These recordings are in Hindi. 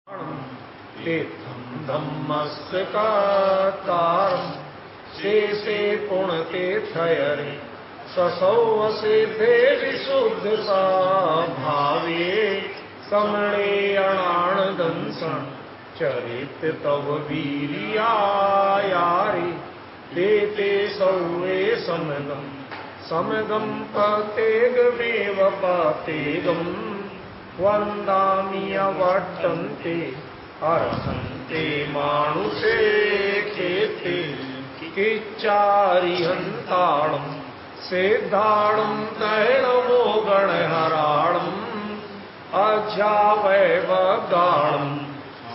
तीर्थम धम्मस्य कातारम शेषे पुण्यतीर्थयरे ससौवसेभे विशुद्धता भावे समणेयणानदंसन चरित तव वीर्यायारे देते सौवे समगम पतेगमेव पतेगम वन्दामि अवर्तन्ते अर्हन्ते मानुषे खेते किच्चारिहन्ताणम् सेद्धाणम् तैणवो गणहराणम् अध्यावैवगाणम्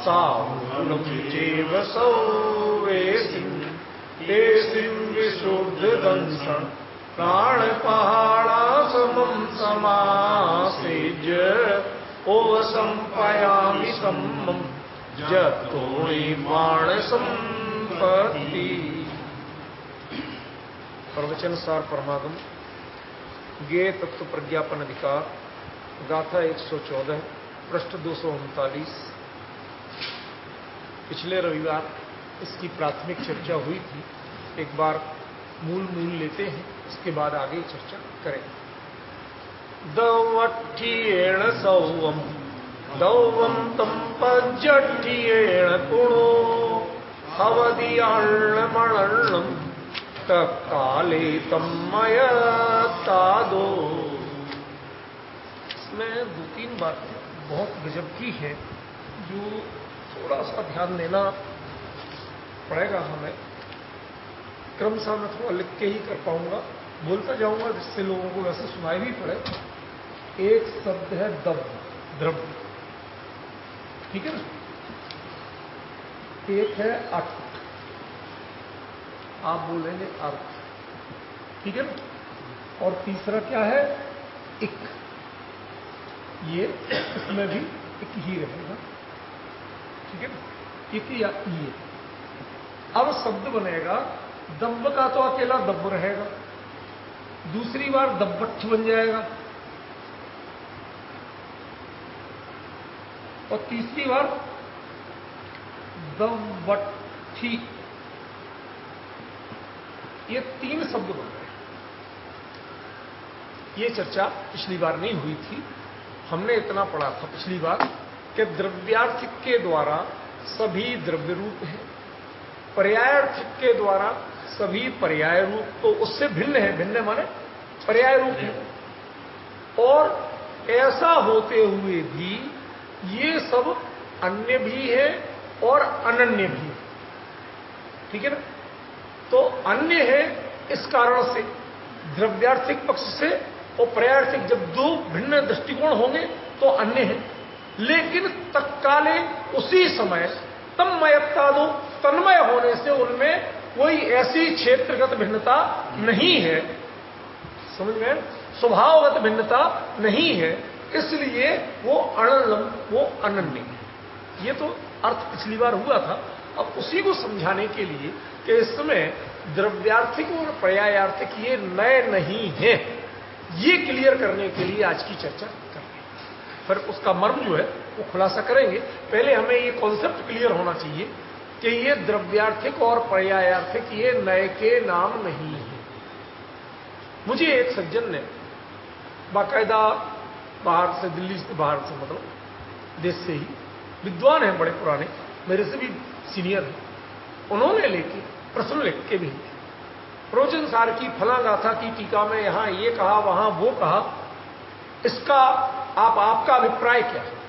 साहुलम् चैव सौवेसिम् देसिम् विशुद्धदंसन् प्राणपहाड़ा समम् समासेज्य ओवसंपयामि सम्मम् जतोणि बाण संपत्ति। प्रवचन सार परमागम ज्ञेय तत्व प्रज्ञापन अधिकार गाथा 114 पृष्ठ 239। पिछले रविवार इसकी प्राथमिक चर्चा हुई थी। एक बार मूल लेते हैं, इसके बाद आगे चर्चा करें। दवट्ठियेण सौवम दौवम तम पज्जट्ठियेण पुणो अवधियाण्णमणम् तत्काले तन्मयतादो। इसमें 2-3 बातें बहुत गजब की है जो थोड़ा सा ध्यान देना पड़ेगा हमें। क्रमशः मैं थोड़ा लिख के ही कर पाऊंगा, बोलता जाऊंगा जिससे लोगों को वैसे सुनाई भी पड़े। एक शब्द है द्रव्य, ठीक है ना। एक है अर्थ, आप बोलेंगे अर्थ, ठीक है ना। और तीसरा क्या है, इक। ये इसमें भी इक ही रहेगा, ठीक है ना। इक या ये। अब शब्द बनेगा दब्ब का तो अकेला दब्ब रहेगा, दूसरी बार दब्बट्ठ बन जाएगा, और तीसरी बार दब्बट्ठी। ये 3 शब्द बन गए। ये चर्चा पिछली बार नहीं हुई थी। हमने इतना पढ़ा था पिछली बार कि द्रव्यार्थिक के द्वारा सभी द्रव्य रूप हैं, पर्यायार्थिक के द्वारा सभी पर्याय रूप तो उससे भिन्न है, भिन्न माने पर्याय रूप है। और ऐसा होते हुए भी ये सब अन्य भी है और अनन्य भी है, ठीक है ना। तो अन्य है इस कारण से द्रव्यार्थिक पक्ष से, और पर्यायार्थिक जब 2 भिन्न दृष्टिकोण होंगे तो अन्य है। लेकिन तत्काले उसी समय तन्मयता दो, तन्मय होने से उनमें कोई ऐसी क्षेत्रगत भिन्नता नहीं है, समझ गए, स्वभावगत भिन्नता नहीं है, इसलिए वो अनलम, वो अनन्य है। ये तो अर्थ पिछली बार हुआ था। अब उसी को समझाने के लिए कि इसमें द्रव्यार्थिक और पर्यायार्थिक ये नए नहीं है, ये क्लियर करने के लिए आज की चर्चा करेंगे। फिर उसका मर्म जो है वो खुलासा करेंगे। पहले हमें ये कॉन्सेप्ट क्लियर होना चाहिए कि ये द्रव्यार्थिक और पर्यायार्थिक ये नए के नाम नहीं है। मुझे एक सज्जन ने बाकायदा बाहर से, दिल्ली से, बाहर से मतलब देश से ही, विद्वान हैं बड़े पुराने, मेरे से भी सीनियर हैं, उन्होंने लेके प्रश्न लिख के भी प्रवचन सार की फला गाथा की टीका में यहां ये कहा, वहां वो कहा, इसका आपका अभिप्राय क्या है।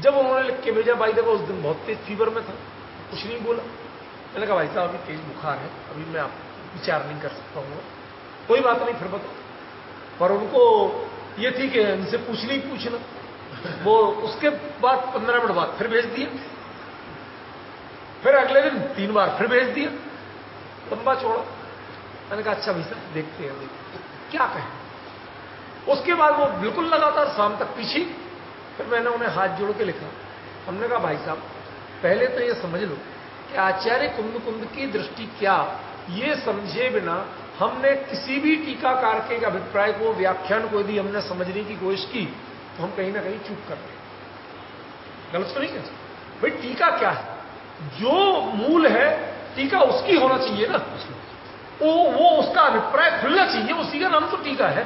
जब उन्होंने लिख के भेजा, भाई देखो उस दिन बहुत तेज फीवर में था, कुछ नहीं बोला। मैंने कहा भाई साहब अभी तेज बुखार है, अभी मैं आप विचार नहीं कर सकता हूं, कोई बात नहीं फिर बताओ। पर उनको ये थी कि इनसे पूछना। वो उसके बाद 15 मिनट बाद फिर भेज दिया, फिर अगले दिन 3 बार फिर भेज दिया, लंबा चौड़ा। मैंने कहा अच्छा भाई साहब देखते हैं क्या कहें। उसके बाद वो बिल्कुल लगातार शाम तक पीछे। फिर मैंने उन्हें हाथ जोड़ के लिखा, हमने कहा भाई साहब पहले तो ये समझ लो कि आचार्य कुंद की दृष्टि क्या, ये समझे बिना हमने किसी भी टीकाकार के अभिप्राय को, व्याख्यान को यदि हमने समझने की कोशिश की तो हम कहीं ना कहीं चूक कर रहे हैं। गलत तो नहीं कह सकते। भाई टीका क्या है? जो मूल है टीका उसकी होना चाहिए ना, वो उसका अभिप्राय खुलना चाहिए, उसी का नाम तो टीका है।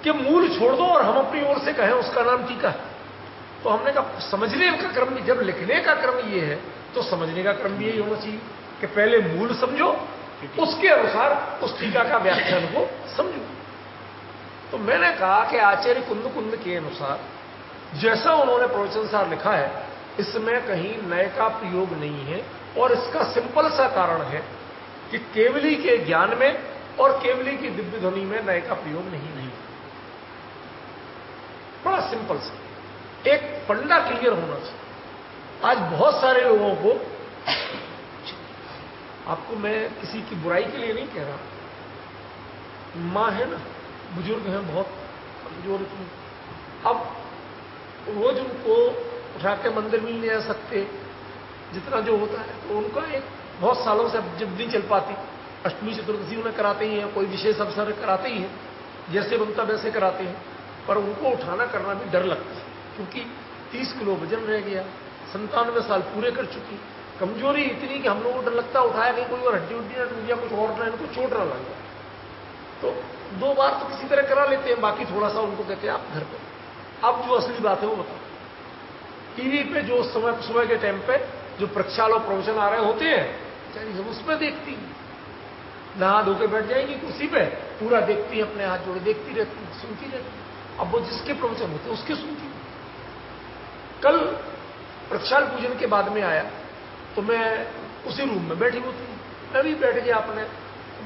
कि मूल छोड़ दो और हम अपनी ओर से कहें उसका नाम टीका है। तो हमने कहा समझने का क्रम भी, जब लिखने का क्रम ये है तो समझने का क्रम भी यही होना चाहिए कि पहले मूल समझो, उसके अनुसार उस टीका का व्याख्यान को समझो। तो मैंने कहा कि आचार्य कुंद कुंद के अनुसार जैसा उन्होंने प्रवचन सार लिखा है, इसमें कहीं नए का प्रयोग नहीं है। और इसका सिंपल सा कारण है कि केवली के ज्ञान में और केवली की दिव्य ध्वनि में नए का प्रयोग नहीं। बड़ा सिंपल सा एक फंडा क्लियर होना चाहिए। आज बहुत सारे लोगों को, आपको मैं किसी की बुराई के लिए नहीं कह रहा, मां है ना, बुजुर्ग हैं बहुत कमजोर, अब रोज उनको उठा के मंदिर में नहीं जा सकते जितना जो होता है, तो उनका एक बहुत सालों से जब नहीं चल पाती, अष्टमी चतुर्दशी उन्हें कराते ही हैं, कोई विशेष अवसर कराते ही हैं, जैसे बनता वैसे कराते हैं, पर उनको उठाना करना भी डर लगता है क्योंकि 30 किलो वजन रह गया, 97 साल पूरे कर चुकी, कमजोरी इतनी कि हम लोगों को डर लगता उठाया नहीं कोई और हड्डी उड्डी ना टूट गया, कुछ और ना, इनको चोट ना लग जाए। तो 2 बार तो किसी तरह करा लेते हैं, बाकी थोड़ा सा उनको कहते हैं आप घर पे। अब जो असली बात है वो बताओ, टीवी पे जो सुबह के टाइम पे जो प्रक्षाल और प्रवचन आ रहे होते हैं, बेचारी सब उसमें देखती, नहा धो के बैठ जाएंगी कुर्सी पे, पूरा देखती है, अपने हाथ जोड़े देखती रहती, सुनती रहती। अब वो जिसके प्रवचन होते हैं उसके सुनती। कल प्रक्षाल पूजन के बाद में आया तो मैं उसी रूम में बैठी होती, मैं भी बैठ गया अपने,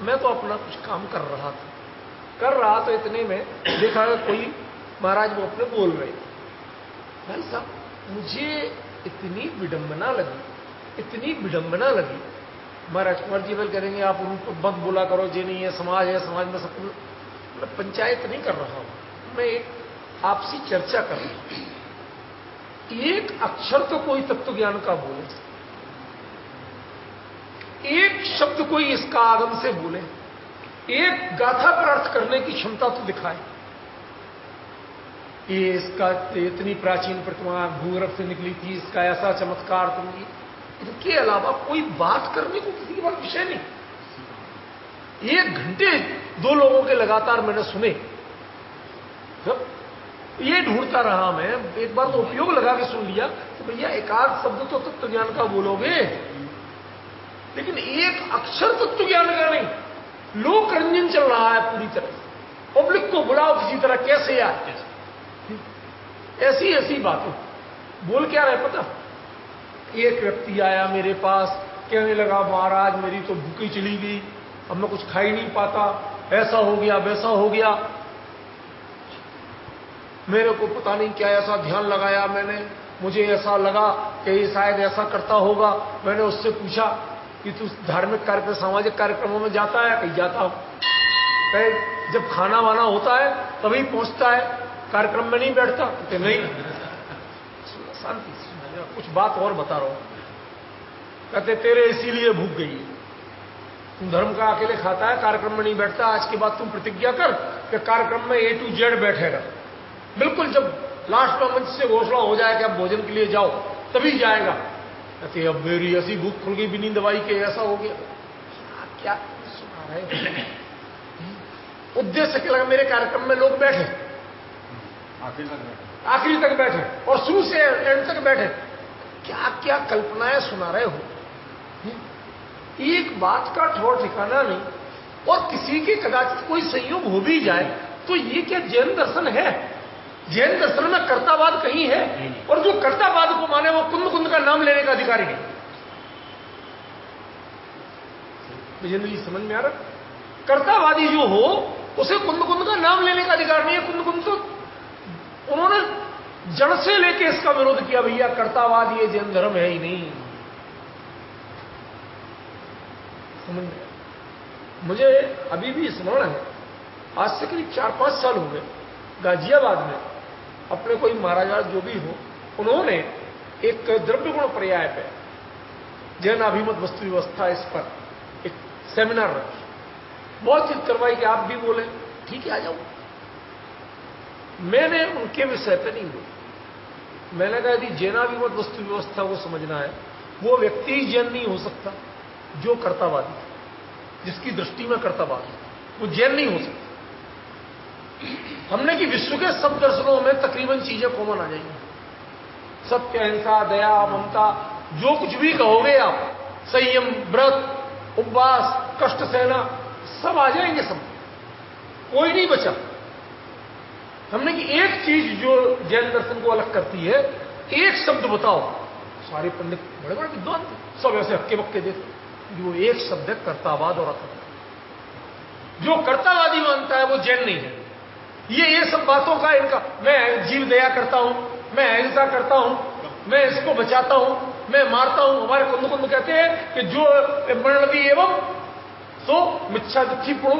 मैं तो अपना कुछ काम कर रहा था, तो इतने में देखा कोई महाराज वो अपने बोल रहे थे। भाई साहब मुझे इतनी विडंबना लगी, महाराज कुमार जी बल करेंगे आप उनको मत बोला करो, जे नहीं है समाज में सब, मैं पंचायत नहीं कर रहा हूं, मैं एक आपसी चर्चा कर रहा हूं। एक अक्षर तो कोई तत्व ज्ञान का बोले, एक शब्द कोई इसका आगम से बोले, एक गाथा पर अर्थ करने की क्षमता तो दिखाए। ये इसका इतनी प्राचीन प्रतिमा भूगर्भ से निकली थी, इसका ऐसा चमत्कार तुम, इनके अलावा कोई बात करने को किसी के पास विषय नहीं। 1 घंटे 2 लोगों के लगातार मैंने सुने, ये ढूंढता रहा मैं, एक बार तो उपयोग लगा के सुन लिया तो भैया एकाध शब्द तो तत्व ज्ञान का बोलोगे, लेकिन एक अक्षर तत्व ज्ञान का नहीं। लोक रंजन चल रहा है पूरी तरह, पब्लिक को बुलाओ किसी तरह, कैसे यार ऐसी बातें बोल क्या रहे पता। एक व्यक्ति आया मेरे पास, कहने लगा महाराज मेरी तो भूखी चली गई, अब मैं कुछ खा ही नहीं पाता, ऐसा हो गया वैसा हो गया, मेरे को पता नहीं क्या ऐसा ध्यान लगाया मैंने, मुझे ऐसा लगा कि ये शायद ऐसा करता होगा। मैंने उससे पूछा कि तू धार्मिक कार्यक्रम सामाजिक कार्यक्रमों में जाता है? कहीं जाता हूं। कहीं जब खाना वाना होता है तभी पहुंचता है, कार्यक्रम में नहीं बैठता? कि नहीं। शांति कुछ बात और बता रहा हूं। कहते तेरे इसीलिए भूख गई है, तुम धर्म का अकेले खाता है, कार्यक्रम में नहीं बैठता, आज के बाद तुम प्रतिज्ञा कर कि कार्यक्रम में A to Z बैठेगा। बिल्कुल जब लास्ट में मंच से घोषणा हो जाए कि अब भोजन के लिए जाओ तभी जाएगा। कहते अब मेरी ऐसी भूख खुल गई बिनी दवाई के, ऐसा हो गया। क्या सुना रहे उद्देश्य के लगा मेरे कार्यक्रम में लोग बैठे, आखिरी तक बैठे और शुरू से एंड तक बैठे। क्या क्या कल्पनाएं सुना रहे हो, एक बात का ठौर ठिकाना नहीं। और किसी के कदाचित कोई संयोग हो भी जाए तो ये क्या जैन दर्शन है? जैन दर्शन में कर्तावाद कहीं है? और जो कर्तावाद को माने वो कुंद कुंद का नाम लेने का अधिकारी नहीं। विजेंद्र जी समझ में आ रहा? कर्तावादी जो हो उसे कुंद कुंद का नाम लेने का अधिकार नहीं है। कुंद कुंद तो उन्होंने जड़ से लेके इसका विरोध किया, भैया कर्तावाद ये जैन धर्म है ही नहीं। समझ में? मुझे अभी भी स्मरण है, आज से करीब 4-5 साल हो गए, गाजियाबाद में अपने कोई महाराज जो भी हो, उन्होंने एक द्रव्य गुण पर्याय पे जैन अभिमत वस्तु व्यवस्था इस पर एक सेमिनार रखी। बहुत चीज करवाई कि आप भी बोले, ठीक है आ जाओ। मैंने उनके विषय पे नहीं बोला, मैंने कहा यदि जैनाभिमत वस्तु व्यवस्था को समझना है, वो व्यक्ति ही जैन नहीं हो सकता जो कर्तावादी, जिसकी दृष्टि में कर्तावाद है, वो जैन नहीं हो सकता। हमने कि विश्व के सब दर्शनों में तकरीबन चीजें कॉमन आ जाएंगी। सत्य, अहिंसा, दया, ममता, जो कुछ भी कहोगे आप, संयम, व्रत, उपवास, कष्ट सहना, सब आ जाएंगे, सब, कोई नहीं बचा। हमने कि एक चीज जो जैन दर्शन को अलग करती है, एक शब्द बताओ, सारे पंडित बड़े बड़े विद्वान थे, सब ऐसे हक्के बक्के देते, जो एक शब्द है कर्तावाद और अकर्ता। जो कर्तावादी मानता है वो जैन नहीं है। ये सब बातों का इनका, मैं जीव दया करता हूं, मैं अहिंसा करता हूं, मैं इसको बचाता हूं, मैं मारता हूं। हमारे कुंद कुंद कहते हैं कि जो मरणवी एवं तो मिथ्या दृष्टि पढ़ो,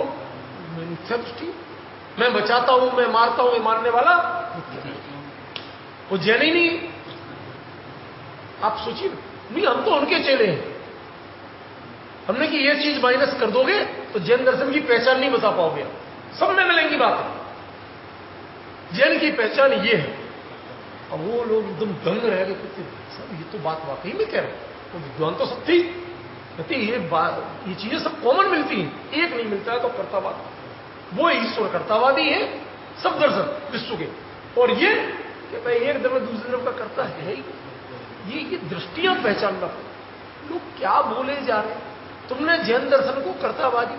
मिथ्या दृष्टि, मैं बचाता हूं, मैं मारता हूं, ये मारने वाला वो जैन ही नहीं। आप सोचिए, नहीं हम तो उनके चेले हैं। हमने कि ये चीज माइनस कर दोगे तो जैन दर्शन की पहचान नहीं बता पाओगे। सब में मिलेंगी बातें, जैन की पहचान ये है। अब वो लोग एकदम दंग रह गए, सब ये तो बात वाकई में कह रहे हैं, वो विद्वान तो सब थी, कहते ये चीजें सब कॉमन मिलती हैं, एक नहीं मिलता है तो कर्तावाद। वो ईश्वर कर्तावादी है, सब दर्शन विश्व के, और ये कहता है एक द्रव्य दूसरे द्रव्य का करता है। ये दृष्टियां पहचानना। लोग क्या बोले जा रहे हैं, तुमने जैन दर्शन को कर्तावादी,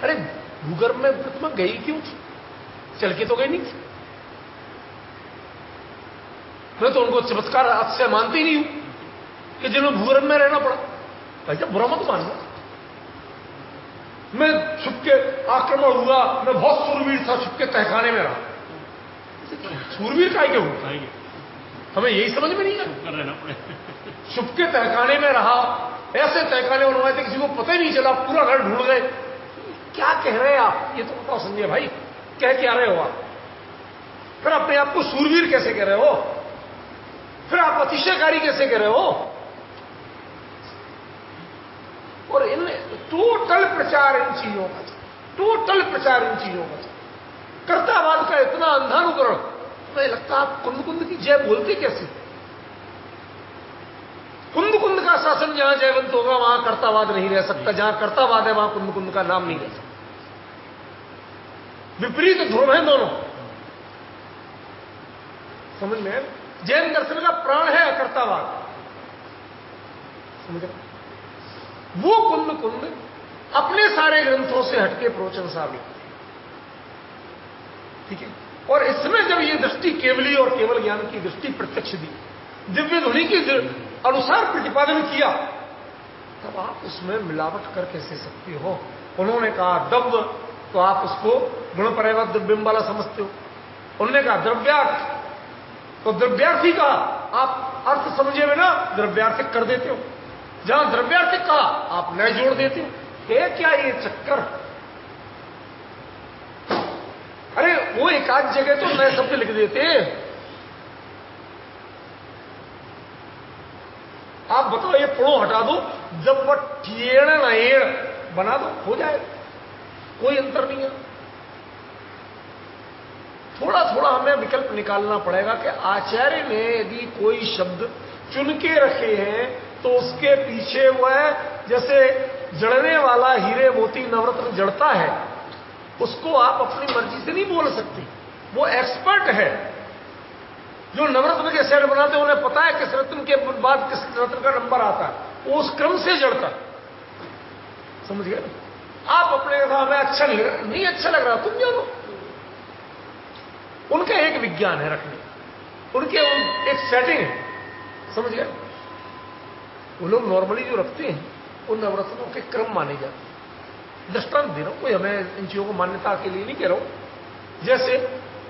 अरे भूगर्भ में प्रतिमा गई क्यों थी, चल के तो गई नहीं थी। मैं तो उनको चमत्कार से मानती नहीं हूं कि जिन्हें भूगर्भ में रहना पड़ा। भाई साहब बुरा मत मानना, मैं छुप के आक्रमण हुआ, मैं बहुत सूरवीर था, छुप के तहखाने में रहा। सूरवीर काय के हुआ, हमें यही समझ में नहीं है। छुप के तहखाने में रहा, ऐसे तहखाने बनवाए थे किसी को पता ही नहीं चला, पूरा घर ढूंढ गए। क्या कह रहे हैं आप, ये तो बताओ संजय भाई, कह क्या रहे हो आप? फिर अपने आप को सूरवीर कैसे कह रहे हो? फिर आप अतिशयकारी कैसे कह रहे हो? और इन टोटल प्रचार इन चीजों का, टोटल प्रचार इन चीजों का, कर्तावाद का इतना अंधानुकरण, मुझे लगता आप कुंद कुंद की जय बोलते कैसे? कुंद कुंद का शासन जहां जयवंत होगा वहां कर्तावाद नहीं रह सकता, जहां कर्तावाद है वहां कुंद कुंद का नाम नहीं रह सकता। विपरीत ध्रुव है दोनों, समझ में? जैन दर्शन का प्राण है कर्तावाद, समझ? वो कुंद कुंद अपने सारे ग्रंथों से हटके प्रवचन साबित, ठीक है। और इसमें जब ये दृष्टि केवली और केवल ज्ञान की दृष्टि प्रत्यक्ष दी, दिव्य ध्वनि के अनुसार प्रतिपादन किया, तब आप उसमें मिलावट कर कैसे सकते हो? उन्होंने कहा दव्य, तो आप उसको गुण परैवत द्रव्यम वाला समझते हो। उन्होंने कहा द्रव्यार्थ, तो द्रव्यार्थी कहा, आप अर्थ समझे बिना द्रव्यार्थिक कर देते हो। जहां द्रव्यार्थिक कहा आप नए जोड़ देते हो। है क्या ये चक्कर? अरे वो एक आध जगह तो नए शब्द लिख देते। आप बताओ, ये पढ़ो हटा दो, जब वह ठेड़ नएड़ बना दो, हो जाए, कोई अंतर नहीं है। थोड़ा थोड़ा हमें विकल्प निकालना पड़ेगा कि आचार्य ने यदि कोई शब्द चुन के रखे हैं तो उसके पीछे वह, जैसे जड़ने वाला हीरे मोती नवरत्न जड़ता है, उसको आप अपनी मर्जी से नहीं बोल सकते। वो एक्सपर्ट है, जो नवरत्न के सेट बनाते हैं उन्हें पता है किस रत्न के बाद किस रत्न का नंबर आता है, वो उस क्रम से जड़ता, समझ गए? आप अपने हमें अच्छा नहीं अच्छा लग रहा, तुम जानो। उनका एक विज्ञान है रखने, उनके एक सेटिंग है, समझ गए? वो लोग नॉर्मली जो रखते हैं उन नवरत्नों के क्रम माने जाते हैं। दृष्टांत दे रहा हूं, कोई हमें इन चीजों को मान्यता के लिए नहीं कह रहा हूं। जैसे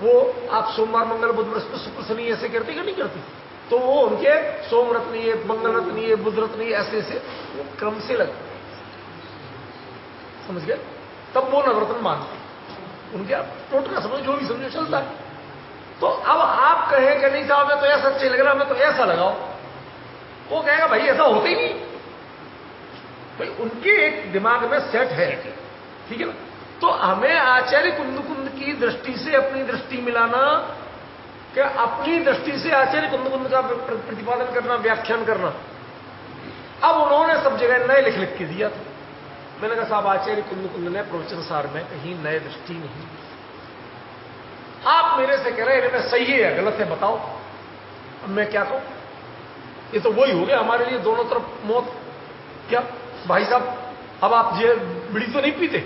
वो आप सोमवार मंगल बुध बृहस्पति शुक्र शनि ऐसे करते कि नहीं करती, तो वो उनके सोम रत्न ये, मंगल रत्न ये, बुध रत्न ये, ऐसे ऐसे वो क्रम से लगते, समझ गए? तब वो नवरत्न मानते, उनके आप टोटका समझो, जो भी समझो चलता है। तो अब आप कहें कि नहीं साहब मैं तो ऐसा अच्छे लग रहा, मैं तो ऐसा लगाओ, वो कहेगा भाई ऐसा होता ही नहीं। भाई उनके एक दिमाग में सेट है, ठीक है ना? तो हमें आचार्य कुंद कुंद की दृष्टि से अपनी दृष्टि मिलाना कि अपनी दृष्टि से आचार्य कुंद का प्रतिपादन करना, व्याख्यान करना। अब उन्होंने सब जगह नए लिख के दिया था। मैंने कहा साहब आचार्य कुंद ने प्रवचन सार में कहीं नए दृष्टि नहीं। आप मेरे से कह रहे हैं मैं सही है या गलत है बताओ, अब मैं क्या कहूं? ये तो वही हो गया हमारे लिए दोनों तरफ मौत। क्या भाई साहब, अब आप ये बीड़ी तो नहीं पीते?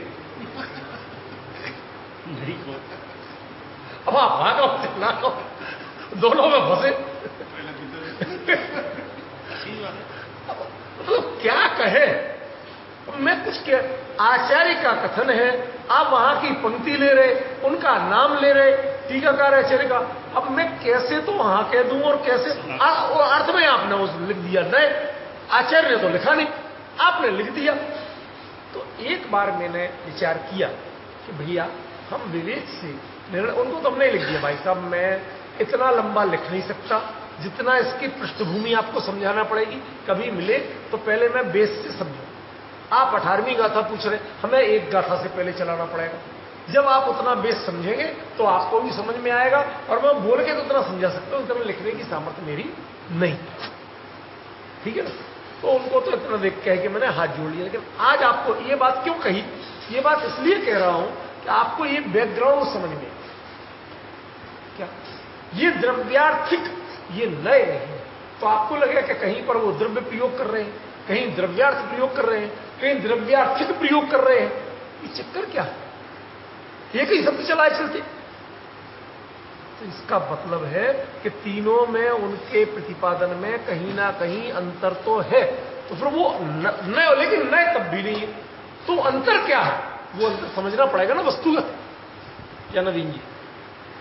अब आप हाँ कहो ना कहो, दोनों में फंसे। तो क्या कहे? मैं कुछ कह, आचार्य का कथन है, आप वहां की पंक्ति ले रहे, उनका नाम ले रहे, टीकाकार आचार्य का। अब मैं कैसे तो वहां कह दूं और कैसे अर्थ में आपने उस लिख दिया, नए आचार्य ने तो लिखा नहीं, आपने लिख दिया। तो एक बार मैंने विचार किया कि भैया हम विवेक से निर्णय, उनको तो हमने लिख दिया भाई साहब मैं इतना लंबा लिख नहीं सकता, जितना इसकी पृष्ठभूमि आपको समझाना पड़ेगी, कभी मिले तो पहले मैं बेस से समझूं। आप 18वीं गाथा पूछ रहे, हमें एक गाथा से पहले चलाना पड़ेगा। जब आप उतना बेस समझेंगे तो आपको भी समझ में आएगा, और मैं बोल के तो उतना समझा सकता हूं, उतना लिखने की सामर्थ्य मेरी नहीं। ठीक है ना? तो उनको तो इतना देख कह के मैंने हाथ जोड़ लिया। लेकिन आज आपको ये बात क्यों कही? ये बात इसलिए कह रहा हूं कि आपको ये बैकग्राउंड समझ में क्या, ये द्रव्यार्थिक, ये नए नहीं है। तो आपको लगेगा कि कहीं पर वो द्रव्य प्रयोग कर रहे हैं, कहीं द्रव्यार्थ प्रयोग कर रहे हैं, कहीं द्रव्यार्थिक प्रयोग कर रहे हैं। ये चक्कर क्या है? एक ही शब्द चलाए चलते। तो इसका मतलब है कि तीनों में उनके प्रतिपादन में कहीं ना कहीं अंतर तो है। तो फिर वो नए, लेकिन नए तब भी नहीं है। तो अंतर क्या है? वो अंतर समझना पड़ेगा ना वस्तुगत, या नवीन जी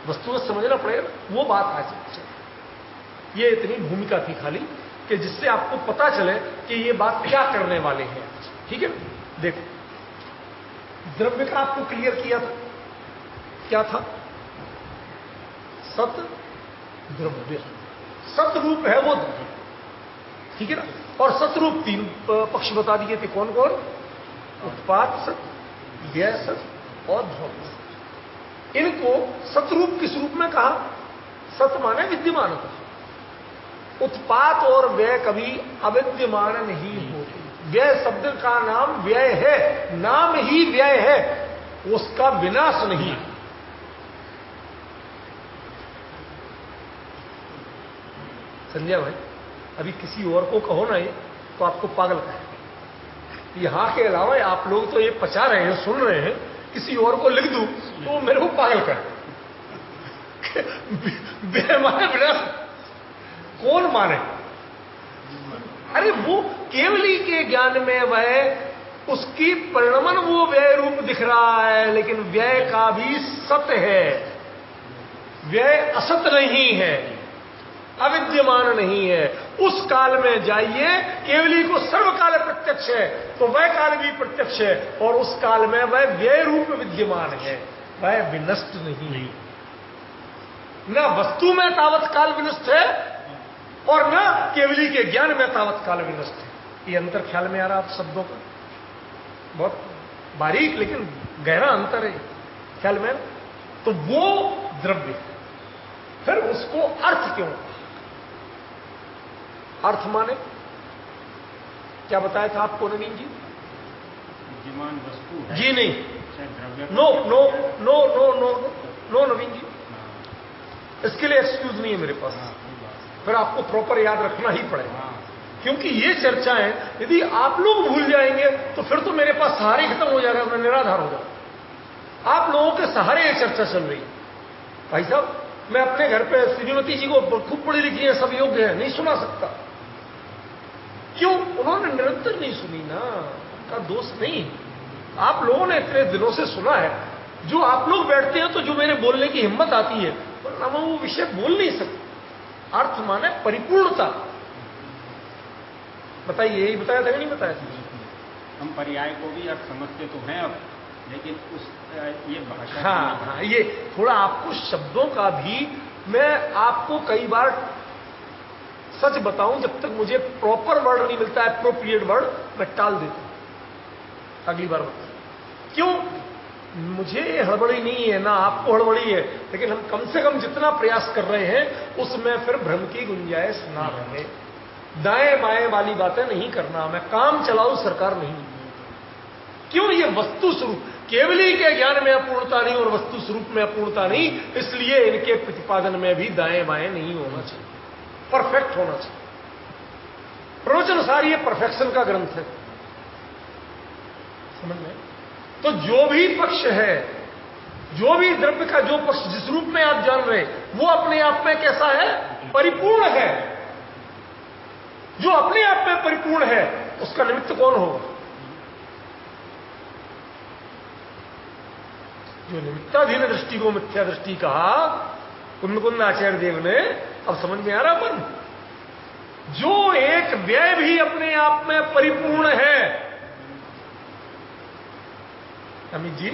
वस्तुगत समझना पड़ेगा ना। वो बात आज ये इतनी भूमिका थी खाली कि जिससे आपको पता चले कि ये बात क्या करने वाले हैं। ठीक है, देखो द्रव्य का आपको क्लियर किया था, क्या था? सत द्रव्य, सतरूप है वो द्रव्य। ठीक है ना? और सतरूप 3 पक्ष बता दिए थे, कौन कौन? उत्पाद सत, व्यय सत और भौतिक सत। इनको सतरूप किस रूप में कहा? सत माने विद्यमान था। उत्पाद और व्यय कभी अविद्यमान नहीं होते। व्यय शब्द का नाम व्यय है, नाम ही व्यय है, उसका विनाश नहीं। समझा भाई? अभी किसी और को कहो ना ये तो आपको पागल कहे। यहां के अलावा आप लोग तो ये पचा रहे हैं, सुन रहे हैं, किसी और को लिख दूं तो मेरे को पागल कहे। व्यय माने विनाश कौन माने? अरे वो केवली के ज्ञान में वह उसकी परिणमन वो व्यय रूप दिख रहा है, लेकिन व्यय का भी सत्य है, व्यय असत नहीं है, अविद्यमान नहीं है। उस काल में जाइए, केवली को सर्वकाल प्रत्यक्ष है तो वह काल भी प्रत्यक्ष है, और उस काल में वह व्यय रूप विद्यमान है, वह विनष्ट नहीं। न वस्तु में तावत काल विनष्ट है और न केवली के ज्ञान में तावत काल विनष्ट है। ये अंतर ख्याल में आ रहा आप शब्दों का? बहुत बारीक लेकिन गहरा अंतर है ख्याल में। तो वो द्रव्य, फिर उसको अर्थ क्यों? अर्थ माने क्या बताया था आपको नवीन जी? विद्यमान वस्तु है। जी नहीं, द्रव्य। No no no no no no Naveen ji, इसके लिए एक्सक्यूज नहीं है मेरे पास। फिर आपको प्रॉपर याद रखना ही पड़ेगा, क्योंकि ये चर्चाएं यदि आप लोग भूल जाएंगे तो फिर तो मेरे पास सहारे खत्म हो जाएगा, मैं निराधार हो जाऊंगा। आप लोगों के सहारे ये चर्चा चल रही है। भाई साहब, मैं अपने घर पे श्रीमती जी को खूब पढ़ी लिखी है, सब योग्य है, नहीं सुना सकता। क्यों? उन्होंने निरंतर नहीं सुनी ना, उनका दोष नहीं। आप लोगों ने इतने दिनों से सुना है, जो आप लोग बैठते हैं तो जो मेरे बोलने की हिम्मत आती है, वरना मैं वो विषय बोल नहीं सकता। अर्थ माने परिपूर्णता। बताइए, यही बताया था कि नहीं बताया था? हम पर्याय को भी अर्थ समझते तो हैं अब, लेकिन उस ये भाषा, हाँ, ये थोड़ा आपको शब्दों का भी, मैं आपको कई बार सच बताऊं, जब तक मुझे प्रॉपर वर्ड नहीं मिलता है, एप्रोप्रिएट वर्ड, मैं टाल देता हूं। अगली बार बता। क्यों? मुझे हड़बड़ी नहीं है, ना आपको हड़बड़ी है, लेकिन हम कम से कम जितना प्रयास कर रहे हैं उसमें फिर भ्रम की गुंजाइश ना रहे। दाएं बाएं वाली बातें नहीं करना, मैं काम चलाऊ सरकार नहीं। क्यों? ये वस्तु स्वरूप, केवली के ज्ञान में अपूर्णता नहीं और वस्तु स्वरूप में अपूर्णता नहीं, इसलिए इनके प्रतिपादन में भी दाएं बाएं नहीं होना चाहिए, परफेक्ट होना चाहिए। प्रवचन ये परफेक्शन का ग्रंथ है, समझ में? तो जो भी पक्ष है, जो भी द्रव्य का जो पक्ष जिस रूप में आप जान रहे, वो अपने आप में कैसा है? परिपूर्ण है। जो अपने आप में परिपूर्ण है उसका निमित्त कौन होगा? जो निमित्ताधीन दृष्टि को मिथ्या दृष्टि कहा कुंद आचार्य देव ने, अब समझ में आ रहा अपन? जो एक व्यय भी अपने आप में परिपूर्ण है, अमित जी,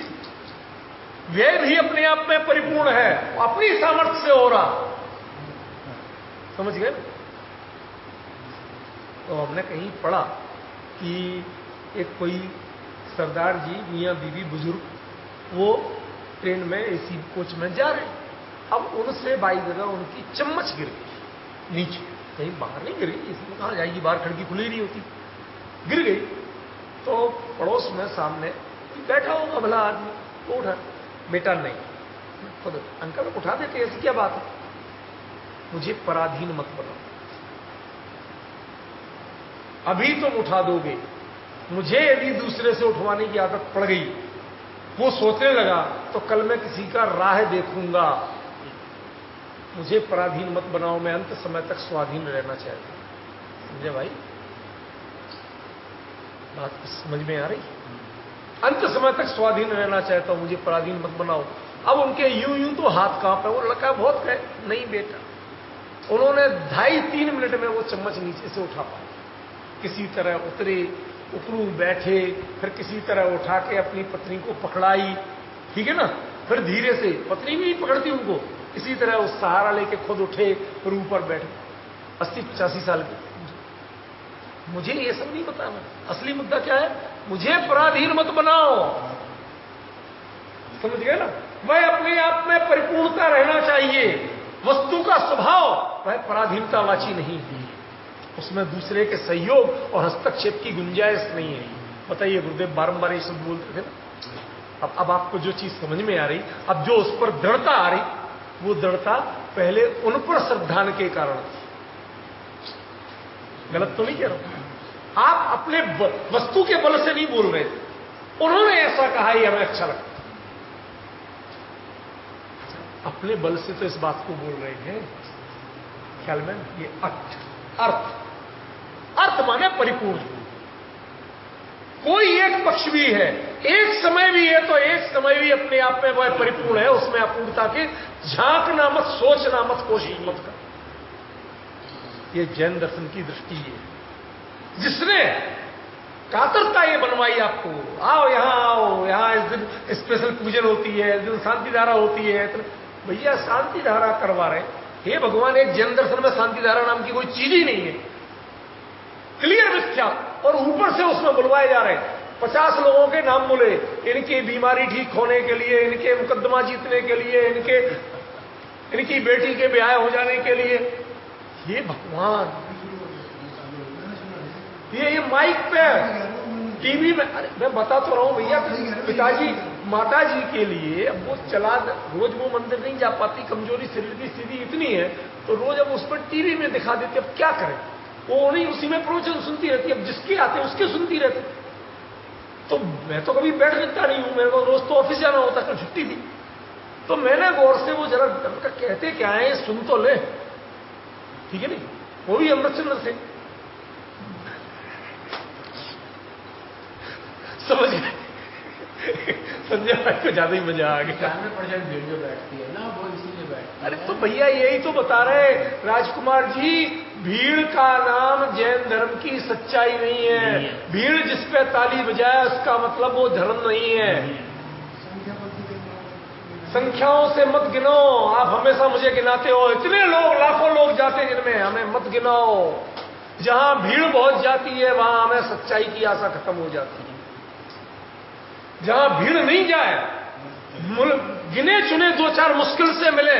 व्यय भी अपने आप में परिपूर्ण है, अपनी सामर्थ्य से हो रहा, समझ गए? तो हमने कहीं पढ़ा कि एक कोई सरदार जी, मियां बीवी बुजुर्ग, वो ट्रेन में एसी कोच में जा रहे हैं। अब उनसे बाई जगह उनकी चम्मच गिर गई नीचे, कहीं बाहर नहीं गिरी, इसमें कहां जाएगी, बाहर खिड़की खुली नहीं होती, गिर गई। तो पड़ोस में सामने बैठा होगा भला आदमी, तो उठा, बेटा नहीं, खुद अंकल उठा देते, ऐसी क्या बात है? मुझे पराधीन मत बनाओ, अभी तुम उठा दोगे, मुझे यदि दूसरे से उठवाने की आदत पड़ गई, वो सोचने लगा तो कल मैं किसी का राह देखूंगा, मुझे पराधीन मत बनाओ, मैं अंत समय तक स्वाधीन रहना चाहता हूं। समझे भाई? बात समझ में आ रही? अंत समय तक स्वाधीन रहना चाहता हूं, मुझे पराधीन मत बनाओ। अब उनके यूं तो हाथ कांप है, वो लड़का बहुत कहे नहीं बेटा, उन्होंने 2.5-3 मिनट में वो चम्मच नीचे से उठा पाया, किसी तरह उतरे, उपरू बैठे, फिर किसी तरह उठा के अपनी पत्नी को पकड़ाई, ठीक है ना, फिर धीरे से, पत्नी भी नहीं पकड़ती उनको, इसी तरह उस सहारा लेके खुद उठे और ऊपर बैठे। 80-85 साल के। मुझे ये सब नहीं बताना, असली मुद्दा क्या है? मुझे पराधीन मत बनाओ, समझ गए ना? वह अपने आप में परिपूर्णता रहना चाहिए, वस्तु का स्वभाव वह पराधीनता वाची नहीं है, उसमें दूसरे के सहयोग और हस्तक्षेप की गुंजाइश नहीं है। बताइए, गुरुदेव बारंबार ये सब बोलते थे ना। अब आपको जो चीज समझ में आ रही, अब जो उस पर दृढ़ता आ रही, वो दृढ़ता पहले उन पर श्रद्धान के कारण थी। गलत तो नहीं कह रहा हूं? आप अपने वस्तु के बल से नहीं बोल रहे थे, उन्होंने ऐसा कहा, ही हमें अच्छा लगता, अपने बल से तो इस बात को बोल रहे हैं। ख्याल में ये अर्थ माने परिपूर्ण। कोई एक पक्ष भी है, एक समय भी है, तो एक समय भी अपने आप में वह परिपूर्ण है, उसमें अपूर्णता के झांकना मत, सोचना मत, कोशिश मत कर। ये जैन दर्शन की दृष्टि है, जिसने कातरता ये बनवाई आपको, आओ यहां इस दिन स्पेशल पूजन होती है, इस दिन शांति धारा होती है। तो भैया शांति धारा करवा रहे, हे भगवान, एक जैन दर्शन में शांति धारा नाम की कोई चीज ही नहीं है, क्लियर मिथ्या, और ऊपर से उसमें बुलवाए जा रहे 50 लोगों के नाम बोले, इनकी बीमारी ठीक होने के लिए, इनके मुकदमा जीतने के लिए, इनकी बेटी के ब्याह हो जाने के लिए। ये भगवान, ये माइक पे, टीवी में, अरे मैं बता तो रहा हूं भैया, पिताजी माता जी के लिए अब वो चला, रोज वो मंदिर नहीं जा पाती, कमजोरी शरीर की स्थिति इतनी है, तो रोज अब उस पर टीवी में दिखा देते, अब क्या करें? वो नहीं, उसी में प्रवचन सुनती रहती, अब जिसके आते उसके सुनती रहती। तो मैं तो कभी बैठ सकता नहीं हूं, मेरे को रोज तो ऑफिस जाना होता, कल छुट्टी थी, तो मैंने गौर से वो जरा कहते क्या है, सुन तो ले, ठीक है नहीं? वो भी अमृतचंद्र से समझ गए। संजय भाई को ज्यादा ही मजा आ गया। 95% भीड़ जो बैठती है ना, वो इसीलिए बैठती है। अरे तो भैया यही तो बता रहे राजकुमार जी, भीड़ का नाम जैन धर्म की सच्चाई नहीं है। भीड़ जिस पे ताली बजाए उसका मतलब वो धर्म नहीं है। संख्याओं से मत गिनो, आप हमेशा मुझे गिनाते हो, इतने लोग, लाखों लोग जाते जिनमें, हमें मत गिनाओ। जहां भीड़ बहुत जाती है वहां हमें सच्चाई की आशा खत्म हो जाती है। जहां भीड़ नहीं जाए गिने चुने 2-4 मुश्किल से मिले,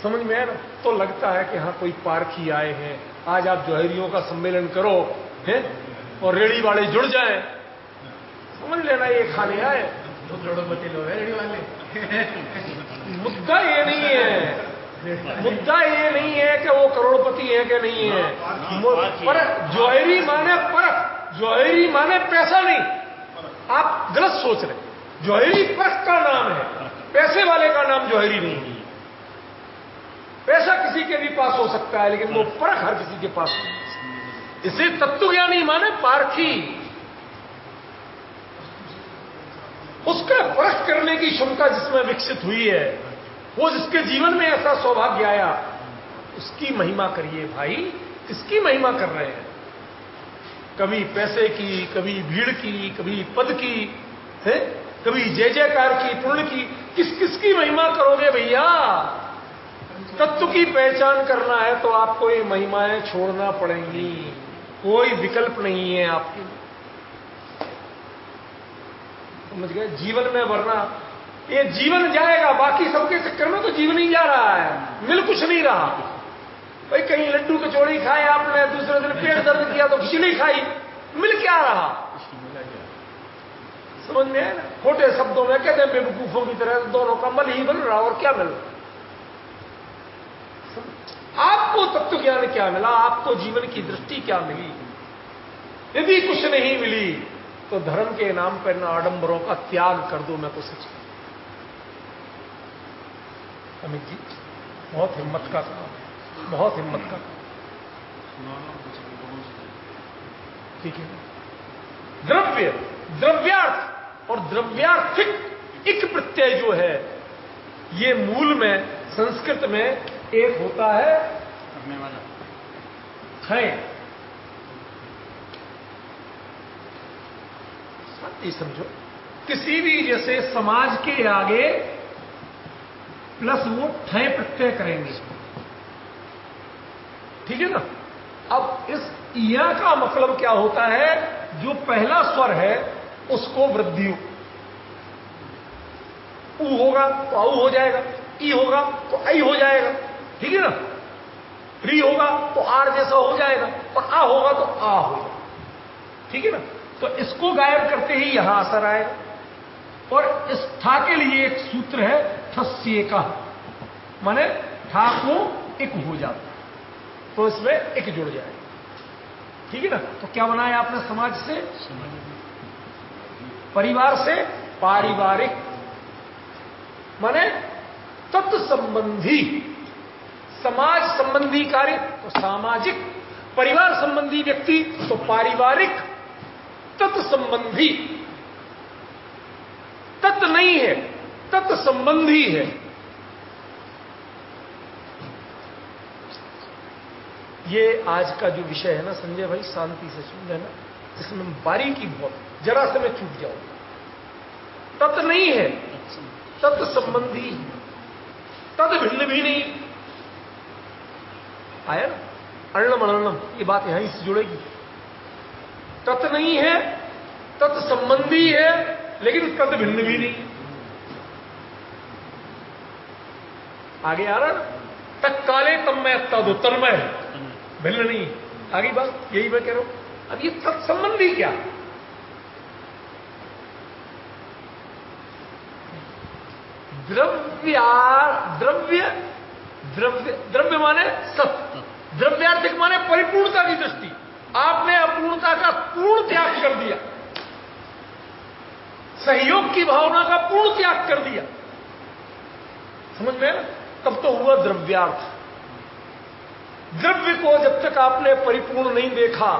समझ में है ना, तो लगता है कि हाँ कोई पारखी आए हैं, आज आप जौहरियों का सम्मेलन करो हैं और रेड़ी वाले जुड़ जाएं, समझ लेना ये खाने आए। तो करोड़पति लोग हैं रेडी वाले। मुद्दा ये नहीं है, मुद्दा ये नहीं है कि वो करोड़पति है कि नहीं है, पर जौहरी माने परख, जौहरी माने पैसा नहीं, आप गलत सोच रहे। जौहरी परख का नाम है, पैसे वाले का नाम जौहरी नहीं है। पैसा किसी के भी पास हो सकता है, लेकिन वो परख हर किसी के पास नहीं। इसे तत्वज्ञानी माने पारखी, उसका परख करने की क्षमता जिसमें विकसित हुई है, वो जिसके जीवन में ऐसा सौभाग्य आया, उसकी महिमा करिए भाई। किसकी महिमा कर रहे हैं? कभी पैसे की, कभी भीड़ की, कभी पद की है, कभी जय जयकार की, पुण्य की, किस किसकी महिमा करोगे भैया? तत्व की पहचान करना है तो आपको ये महिमाएं छोड़ना पड़ेंगी, कोई विकल्प नहीं है आपके लिए, समझ गए? जीवन में वरना ये जीवन जाएगा, बाकी सबके चक्कर में तो जीवन ही जा रहा है, मिल कुछ नहीं रहा। भाई कहीं लड्डू कचौड़ी खाए आपने, दूसरे दिन पेट दर्द किया तो खिचड़ी खाई, मिल क्या रहा? समझ में है ना? खोटे शब्दों में कहते हैं बेवकूफों की तरह दोनों का मल ही बन रहा, और क्या मिल रहा? आपको तत्व ज्ञान क्या मिला? आपको जीवन की दृष्टि क्या मिली? यदि कुछ नहीं मिली तो धर्म के नाम पर न आडंबरों का त्याग कर दो। मैं तो सच अमित जी, बहुत हिम्मत का काम, बहुत हिम्मत का काम, ठीक है? द्रव्य, द्रव्यार्थ और द्रव्यार्थिक इक प्रत्यय जो है, ये मूल में संस्कृत में एक होता है करने वाला, है ये समझो, किसी भी जैसे समाज के आगे प्लस वो ठय प्रत्यय करेंगे, ठीक है ना? अब इस इया का मतलब क्या होता है? जो पहला स्वर है उसको वृद्धि, ऊ होगा तो आऊ हो जाएगा, ई होगा तो आई हो जाएगा, ठीक है ना? री होगा तो आर जैसा हो जाएगा, और आ होगा तो आ हो जाएगा, ठीक है ना? तो इसको गायब करते ही यहां असर आएगा। और इस ठा के लिए एक सूत्र है ठस्य का, माने ठा को एक हो जाता, तो इसमें एक जुड़ जाएगा, ठीक है ना? तो क्या बनाया आपने? समाज से, परिवार से पारिवारिक, माने तत्संबंधी, समाज संबंधी कार्य तो सामाजिक, परिवार संबंधी व्यक्ति तो पारिवारिक, तत्संबंधी, तत् नहीं है, तत्संबंधी है। ये आज का जो विषय है ना संजय भाई, शांति से सुन लेना, इसमें बारीकी बहुत, जरा से मैं चूक जाऊं। तत् नहीं है, तत्संबंधी, तद भिन्न भी नहीं आया ना? अर्णम अर्णम, ये बात यहीं से जुड़ेगी। तत् नहीं है, तत्संबंधी है, लेकिन तद भिन्न भी नहीं। आगे आ रहा ना? तत्काले तन्मय तद तन्मय, भिन्न नहीं। आगे बात यही मैं कह रहा हूं। अब ये तत्संबंधी क्या? द्रव्य, द्रव्य, द्रव्य माने सत्य, द्रव्यार्थिक माने परिपूर्णता की दृष्टि। आपने अपूर्णता का पूर्ण त्याग कर दिया, सहयोग की भावना का पूर्ण त्याग कर दिया, समझ में ना? तब तो हुआ द्रव्यार्थ। द्रव्य को जब तक आपने परिपूर्ण नहीं देखा,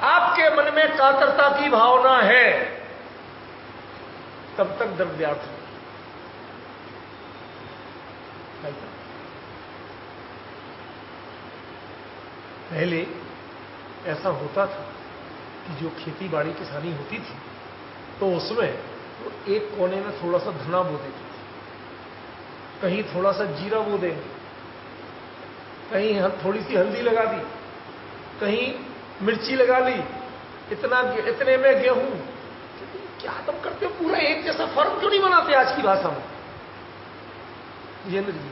आपके मन में कातरता की भावना है, तब तक द्रव्यार्थ। पहले ऐसा होता था कि जो खेती बाड़ी किसानी होती थी तो उसमें तो एक कोने में थोड़ा सा धना बो देते थे, कहीं थोड़ा सा जीरा बो देंगे, कहीं थोड़ी सी हल्दी लगा दी, कहीं मिर्ची लगा ली, इतने में गेहूं। क्या तुम करते हो, पूरा एक जैसा फर्म क्यों नहीं बनाते आज की भाषा में? विजेंद्र जी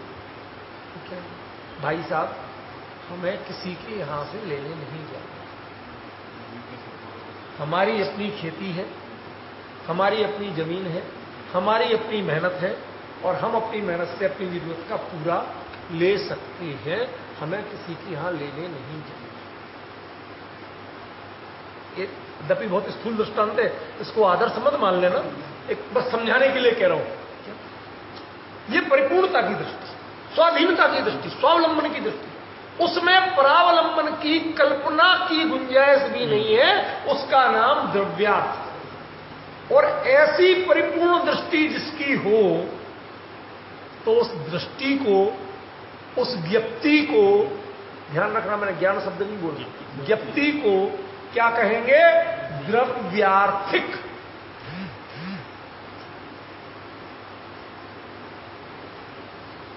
क्या भाई साहब, हमें किसी के यहां से लेने नहीं जाना। हमारी अपनी खेती है, हमारी अपनी जमीन है, हमारी अपनी मेहनत है, और हम अपनी मेहनत से अपनी जरूरत का पूरा ले सकते हैं। हमें किसी के यहां लेने नहीं जाना। यद्यपि बहुत स्थूल दृष्टांत है, इसको आदर्श मत मान लेना, एक बस समझाने के लिए कह रहा हूं। ये परिपूर्णता की दृष्टि, स्वाधीनता की दृष्टि, स्वावलंबन की दृष्टि, उसमें परावलंबन की कल्पना की गुंजाइश भी नहीं है, उसका नाम द्रव्यार्थ। और ऐसी परिपूर्ण दृष्टि जिसकी हो, तो उस दृष्टि को, उस ज्ञप्ति को, ध्यान रखना मैंने ज्ञान शब्द नहीं बोला, ज्ञप्ति को क्या कहेंगे? द्रव्यार्थिक।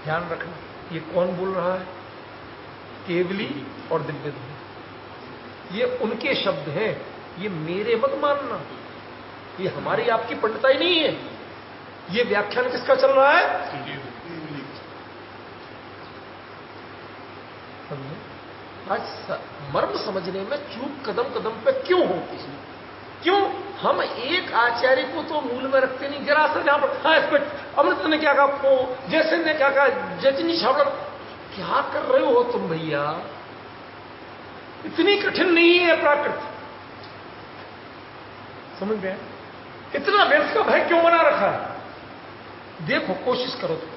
ध्यान रखना, ये कौन बोल रहा है? केवली और दिव्य ध्वनि। ये उनके शब्द हैं, ये मेरे मत मानना, ये हमारी आपकी पंडिताई नहीं है। ये व्याख्यान किसका चल रहा है? आज मर्म समझने में चूक कदम कदम पे क्यों होती है? क्यों हम एक आचार्य को तो मूल में रखते नहीं? जरा सा जहां पर हाँ, इस पर अमृत ने क्या कहा, जैसे ने क्या कहा, जजनी छावड़ा, क्या कर रहे हो तुम भैया? इतनी कठिन नहीं है प्राकृत, समझ गए? इतना व्यर्थ का भय क्यों बना रखा है? देखो, कोशिश करो तो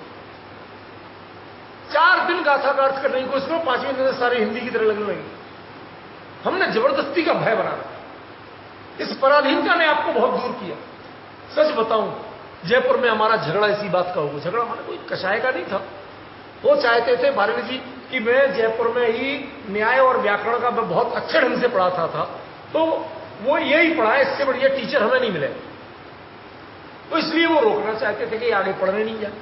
4 दिन गाथा का अर्थ करने की कोशिश करो, 5वें दिन सारे हिंदी की तरह लगने लगी। हमने जबरदस्ती का भय बना रखा। इस पराधीनता ने आपको बहुत दूर किया। सच बताऊं, जयपुर में हमारा झगड़ा इसी बात का हुआ। झगड़ा हमारा कोई कषाय का नहीं था। वो चाहते थे भारती जी कि मैं जयपुर में ही न्याय और व्याकरण का मैं बहुत अच्छे ढंग से पढ़ाता था, तो वो यही पढ़ाए, इससे बढ़िया टीचर हमें नहीं मिले, तो इसलिए वो रोकना चाहते थे कि आगे पढ़ने नहीं जाए।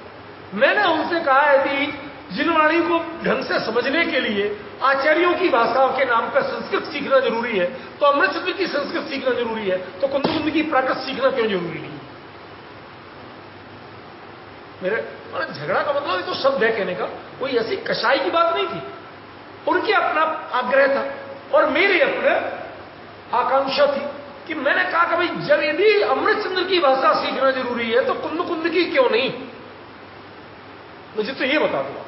मैंने उनसे कहा, यदि जिनवाणी को ढंग से समझने के लिए आचार्यों की भाषाओं के नाम पर संस्कृत सीखना जरूरी है, तो अमृतचंद्र की संस्कृत सीखना जरूरी है, तो कुंद की प्राकृत सीखना क्यों जरूरी नहीं? मेरे झगड़ा का मतलब तो शब्द है कहने का, कोई ऐसी कषाई की बात नहीं थी। उनके अपना आग्रह था और मेरी अपने आकांक्षा थी कि मैंने कहा कि भाई, जब यदि अमृतचंद्र की भाषा सीखना जरूरी है, तो कुंद की क्यों नहीं? मुझे तो ये बता दो,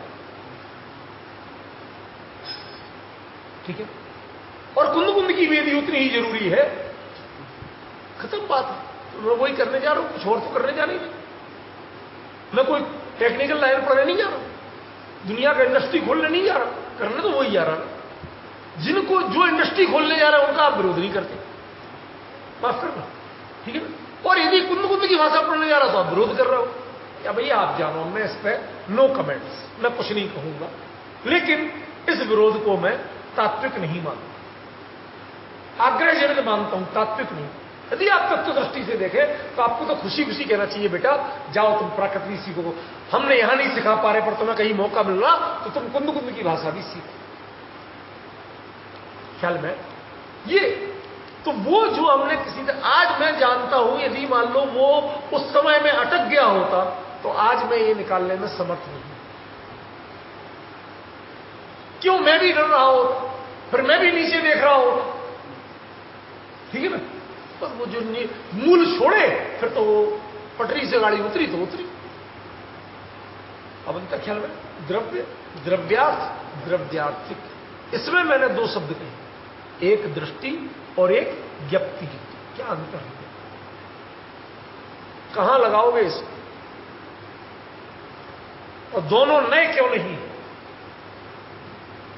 ठीक है? और कुंद की भी यदि उतनी ही जरूरी है, खत्म बात है। मैं वही करने जा रहा हूं, कुछ और तो करने जा नहीं। मैं कोई टेक्निकल लाइन पढ़ने नहीं जा रहा, दुनिया का इंडस्ट्री खोलने नहीं जा रहा, करने तो वही जा रहा। जिनको जो इंडस्ट्री खोलने जा रहा है उनका आप विरोध नहीं करते, माफ करना, ठीक है ना? और यदि कुंद की भाषा पढ़ने जा रहा तो आप विरोध कर रहे हो। क्या भैया आप जानो, मैं इस पर नो कमेंट्स, मैं कुछ नहीं कहूंगा। लेकिन इस विरोध को मैं तात्विक नहीं मानता, आग्रहजनित मानता हूं, तात्विक नहीं। यदि आप तत्व दृष्टि से देखें तो आपको तो खुशी खुशी कहना चाहिए, बेटा जाओ तुम प्राकृतिक सीखो, हमने यहां नहीं सिखा पा रहे, पर तुम्हें कहीं मौका मिल रहा तो तुम कुंद की भाषा भी सीखो। ख्याल में ये तो वो जो हमने किसी से, आज मैं जानता हूं, यदि मान लो वो उस समय में अटक गया होता तो आज मैं ये निकालने में समर्थ नहीं। क्यों? मैं भी डर रहा हूं, फिर मैं भी नीचे देख रहा हूं, ठीक है ना? बस वो जो मूल छोड़े, फिर तो वो पटरी से गाड़ी उतरी तो उतरी। अब उनका ख्याल में द्रव्य, द्रव्यार्थ, द्रव्यार्थिक, इसमें मैंने 2 शब्द कहे, एक दृष्टि और एक ज्ञप्ति। क्या अंतर है? कहां लगाओगे इसको? और दोनों नए क्यों नहीं?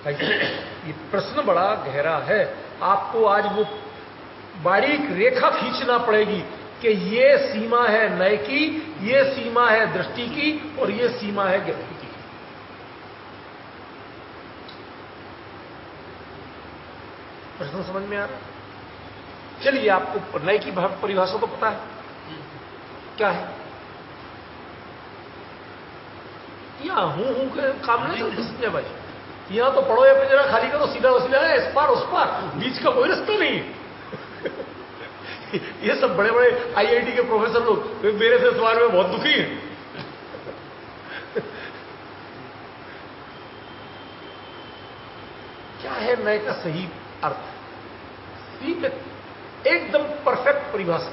ये प्रश्न बड़ा गहरा है। आपको आज वो बारीक रेखा खींचना पड़ेगी कि ये सीमा है नय की, ये सीमा है दृष्टि की, और ये सीमा है ज्ञप्ति की। प्रश्न समझ में आ रहा? चलिए, आपको नय की परिभाषा तो पता है क्या है? यहां हूं के काम नहीं चलते भाई। यहां तो पढ़ो या पिंजरा खाली करो, सीधा वसीला है, इस पार उस पार, बीच का कोई रास्ता नहीं है। ये सब बड़े बड़े आईआईटी के प्रोफेसर लोग मेरे से इस बारे में बहुत दुखी हैं। क्या है नए का सही अर्थ? सीमित, एकदम परफेक्ट परिभाषा।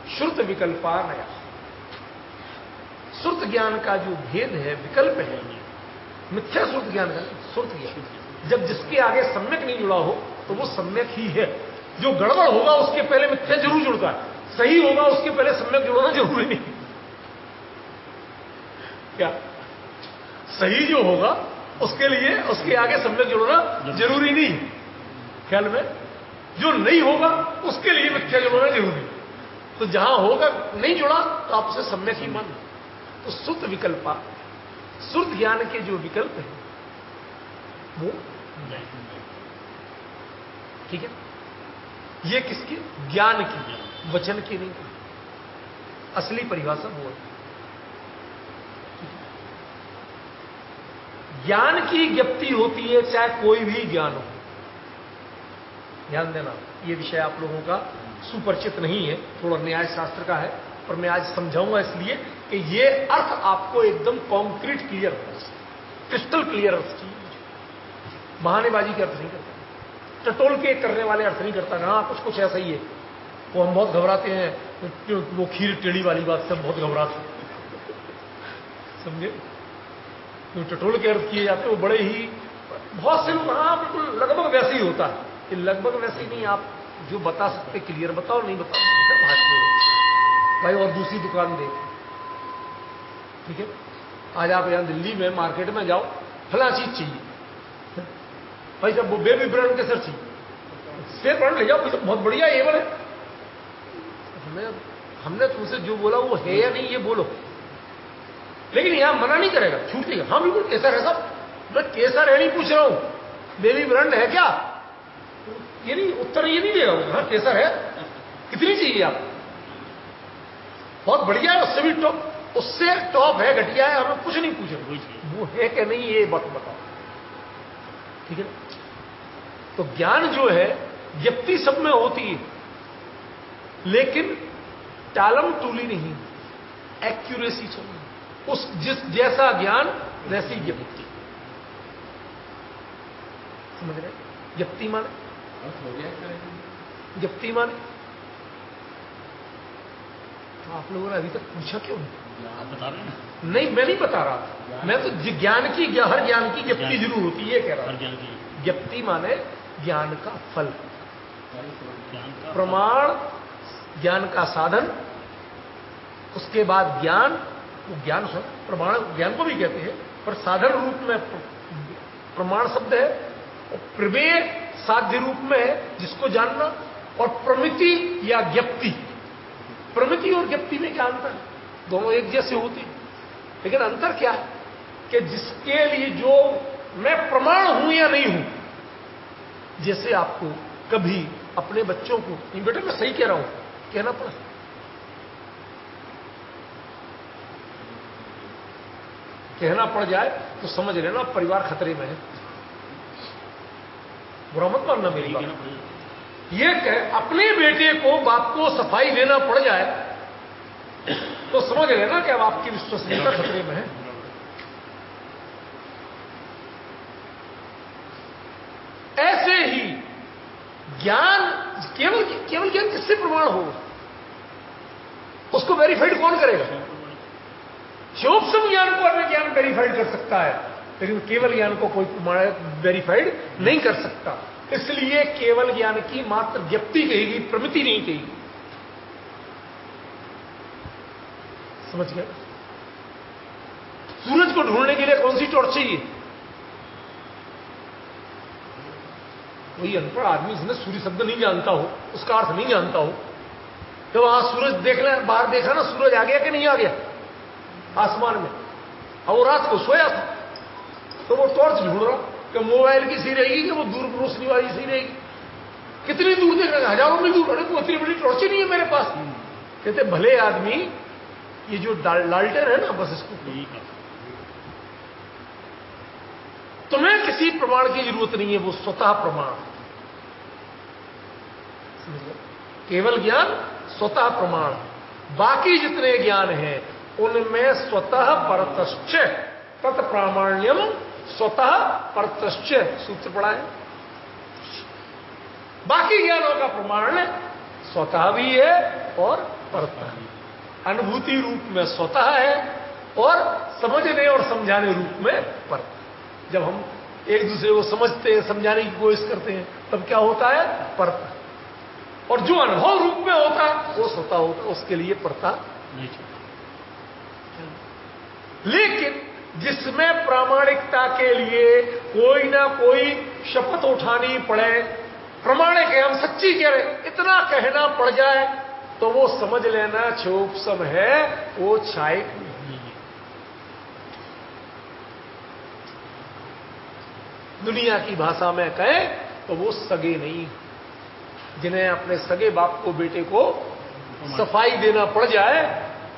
श्रुत विकल्पा नया। श्रुत ज्ञान का जो भेद है, विकल्प है, मिथ्या श्रुत ज्ञान का, श्रुत ज्ञान जब जिसके आगे सम्यक नहीं जुड़ा हो तो वो सम्यक ही है। जो गड़बड़ होगा उसके पहले मिथ्या जरूर जुड़ता है, सही होगा उसके पहले सम्यक जुड़ना जरूरी नहीं। क्या सही जो होगा उसके लिए उसके आगे सम्यक जुड़ना जरूरी नहीं। ख्याल में जो नहीं होगा उसके लिए मिथ्या जुड़ना जरूरी। तो जहां होगा नहीं जुड़ा तो आप उसे सम्यक ही मान। तो श्रुत विकल्पा, श्रुत ज्ञान के जो विकल्प है वो ठीक है। ये किसकी? ज्ञान की, वचन की नहीं। असली परिभाषा वो है। ज्ञान की ज्ञप्ति होती है चाहे कोई भी ज्ञान हो। ध्यान देना, ये विषय आप लोगों का सुपरिचित नहीं है, थोड़ा न्याय शास्त्र का है, पर मैं आज समझाऊंगा इसलिए कि ये अर्थ आपको एकदम कॉन्क्रीट क्लियर हो, क्रिस्टल क्लियर अर्थ चाहिए। बहानेबाजी के अर्थ नहीं करता, टटोल के करने वाले अर्थ नहीं करता। हाँ कुछ ऐसा ही है, वो हम बहुत घबराते हैं, वो खीर टेढ़ी वाली बात से हम बहुत घबराते हैं, समझे? जो टटोल के अर्थ किए जाते वो बड़े ही, बहुत से लोग हाँ बिल्कुल लगभग वैसे ही होता है कि लगभग वैसे ही नहीं। आप जो बता सकते क्लियर बताओ, नहीं बता भाई और दूसरी दुकान देख, ठीक है? आज आप यहां दिल्ली में मार्केट में जाओ, फला चीज चाहिए भाई, जब वो बेबी ब्रांड के सर चाहिए, शेर ब्रांड ले जाओ, बहुत बढ़िया एवन है। हमने तुमसे जो बोला वो है या नहीं ये बोलो, लेकिन यहां मना नहीं करेगा, छूट देगा। हाँ बिल्कुल केसर है साहब, मैं केसर है नहीं पूछ रहा हूं, बेबी ब्रांड है क्या, ये नहीं उत्तर ये नहीं देगा। हाँ केसर है, कितनी चाहिए आप? बहुत बढ़िया है, उससे भी टॉप, उससे टॉप है, घटिया है, हमें कुछ नहीं पूछे, वो है कि नहीं ये बात बताओ, ठीक है? तो ज्ञान जो है ज्ञप्ति सब में होती है, लेकिन टालम टूली नहीं, एक्यूरेसी चाहिए। उस जिस जैसा ज्ञान वैसी ज्ञप्ति, समझ रहे? ज्ञप्ति माने, ज्ञप्ति माने तो आप लोगों ने अभी तक पूछा क्यों नहीं? आप बता रहे हैं। नहीं मैं नहीं बता रहा था, मैं तो ज्ञान की, हर ज्ञान की ज्ञप्ति जरूर होती है, ये कह रहा हूं। ज्ञप्ति माने ज्ञान का फल, प्रमाण ज्ञान का साधन, उसके बाद ज्ञान, वो ज्ञान प्रमाण ज्ञान को भी कहते हैं, पर साधन रूप में प्रमाण शब्द है, और प्रमेय साध्य रूप में है जिसको जानना, और प्रमिति या ज्ञप्ति। प्रमिति और ज्ञप्ति में क्या अंतर है? दोनों एक जैसे होते हैं, लेकिन अंतर क्या है कि जिसके लिए जो मैं प्रमाण हूं या नहीं हूं, जैसे आपको कभी अपने बच्चों को, नहीं बेटा मैं सही कह रहा हूं, कहना पड़ा, कहना पड़ जाए तो समझ लेना परिवार खतरे में है। बुरा मत मानना मेरी बात। ये कह अपने बेटे को, बाप को सफाई देना पड़ जाए तो समझ लेना कि अब आपकी विश्वसनीयता खतरे में है। ऐसे ही ज्ञान, केवल ज्ञान किससे प्रमाण हो, उसको वेरीफाइड कौन करेगा? शोभसम ज्ञान को अन्य ज्ञान वेरीफाइड कर सकता है, लेकिन केवल ज्ञान को कोई प्रमाण वेरीफाइड नहीं कर सकता। इसलिए केवल ज्ञान की मात्र ज्ञप्ति कहेगी, प्रमिति नहीं कहेगी। समझ गए? सूरज को ढूंढने के लिए कौन सी टॉर्च चाहिए? कोई अनपढ़ आदमी जिसने सूर्य शब्द नहीं जानता हो, उसका अर्थ नहीं जानता हो, तो वहां सूरज देखना, बाहर देखा ना, सूरज आ गया कि नहीं आ गया आसमान में, और वो रात को सोया था, तो वो टॉर्च ढूंढ रहा कि मोबाइल की सी रहेगी कि वो दूर रोशनी वाली सी रहेगी, कितनी दूर देख रहे, हजारों मील दूर, अरे तो इतनी बड़ी टॉर्च ही नहीं है मेरे पास। कहते भले आदमी, ये जो लालटेन है ना, बस इसको, तुम्हें किसी प्रमाण की जरूरत नहीं है, वो स्वतः प्रमाण। समझ गए? केवल ज्ञान स्वतः प्रमाण, बाकी जितने ज्ञान हैं उनमें स्वतः परतश्च तत्प्रामाण्यम स्वतः परतश्च सूत्र पड़ा है। बाकी ज्ञानों का प्रमाण स्वतः भी है और परतः भी, अनुभूति रूप में स्वतः है और समझने और समझाने रूप में परतः। जब हम एक दूसरे को समझते हैं, समझाने की कोशिश करते हैं, तब क्या होता है? परतः। और जो अनुभव रूप में होता है वो स्वतः होता है, उसके लिए परतः नहीं। लेकिन जिसमें प्रामाणिकता के लिए कोई ना कोई शपथ उठानी पड़े, प्रमाणिक है, हम सच्ची कह रहे, इतना कहना पड़ जाए, तो वो समझ लेना क्षोभसम है, वो छायक नहीं है। दुनिया की भाषा में कहें तो वो सगे नहीं। जिन्हें अपने सगे बाप को, बेटे को सफाई देना पड़ जाए,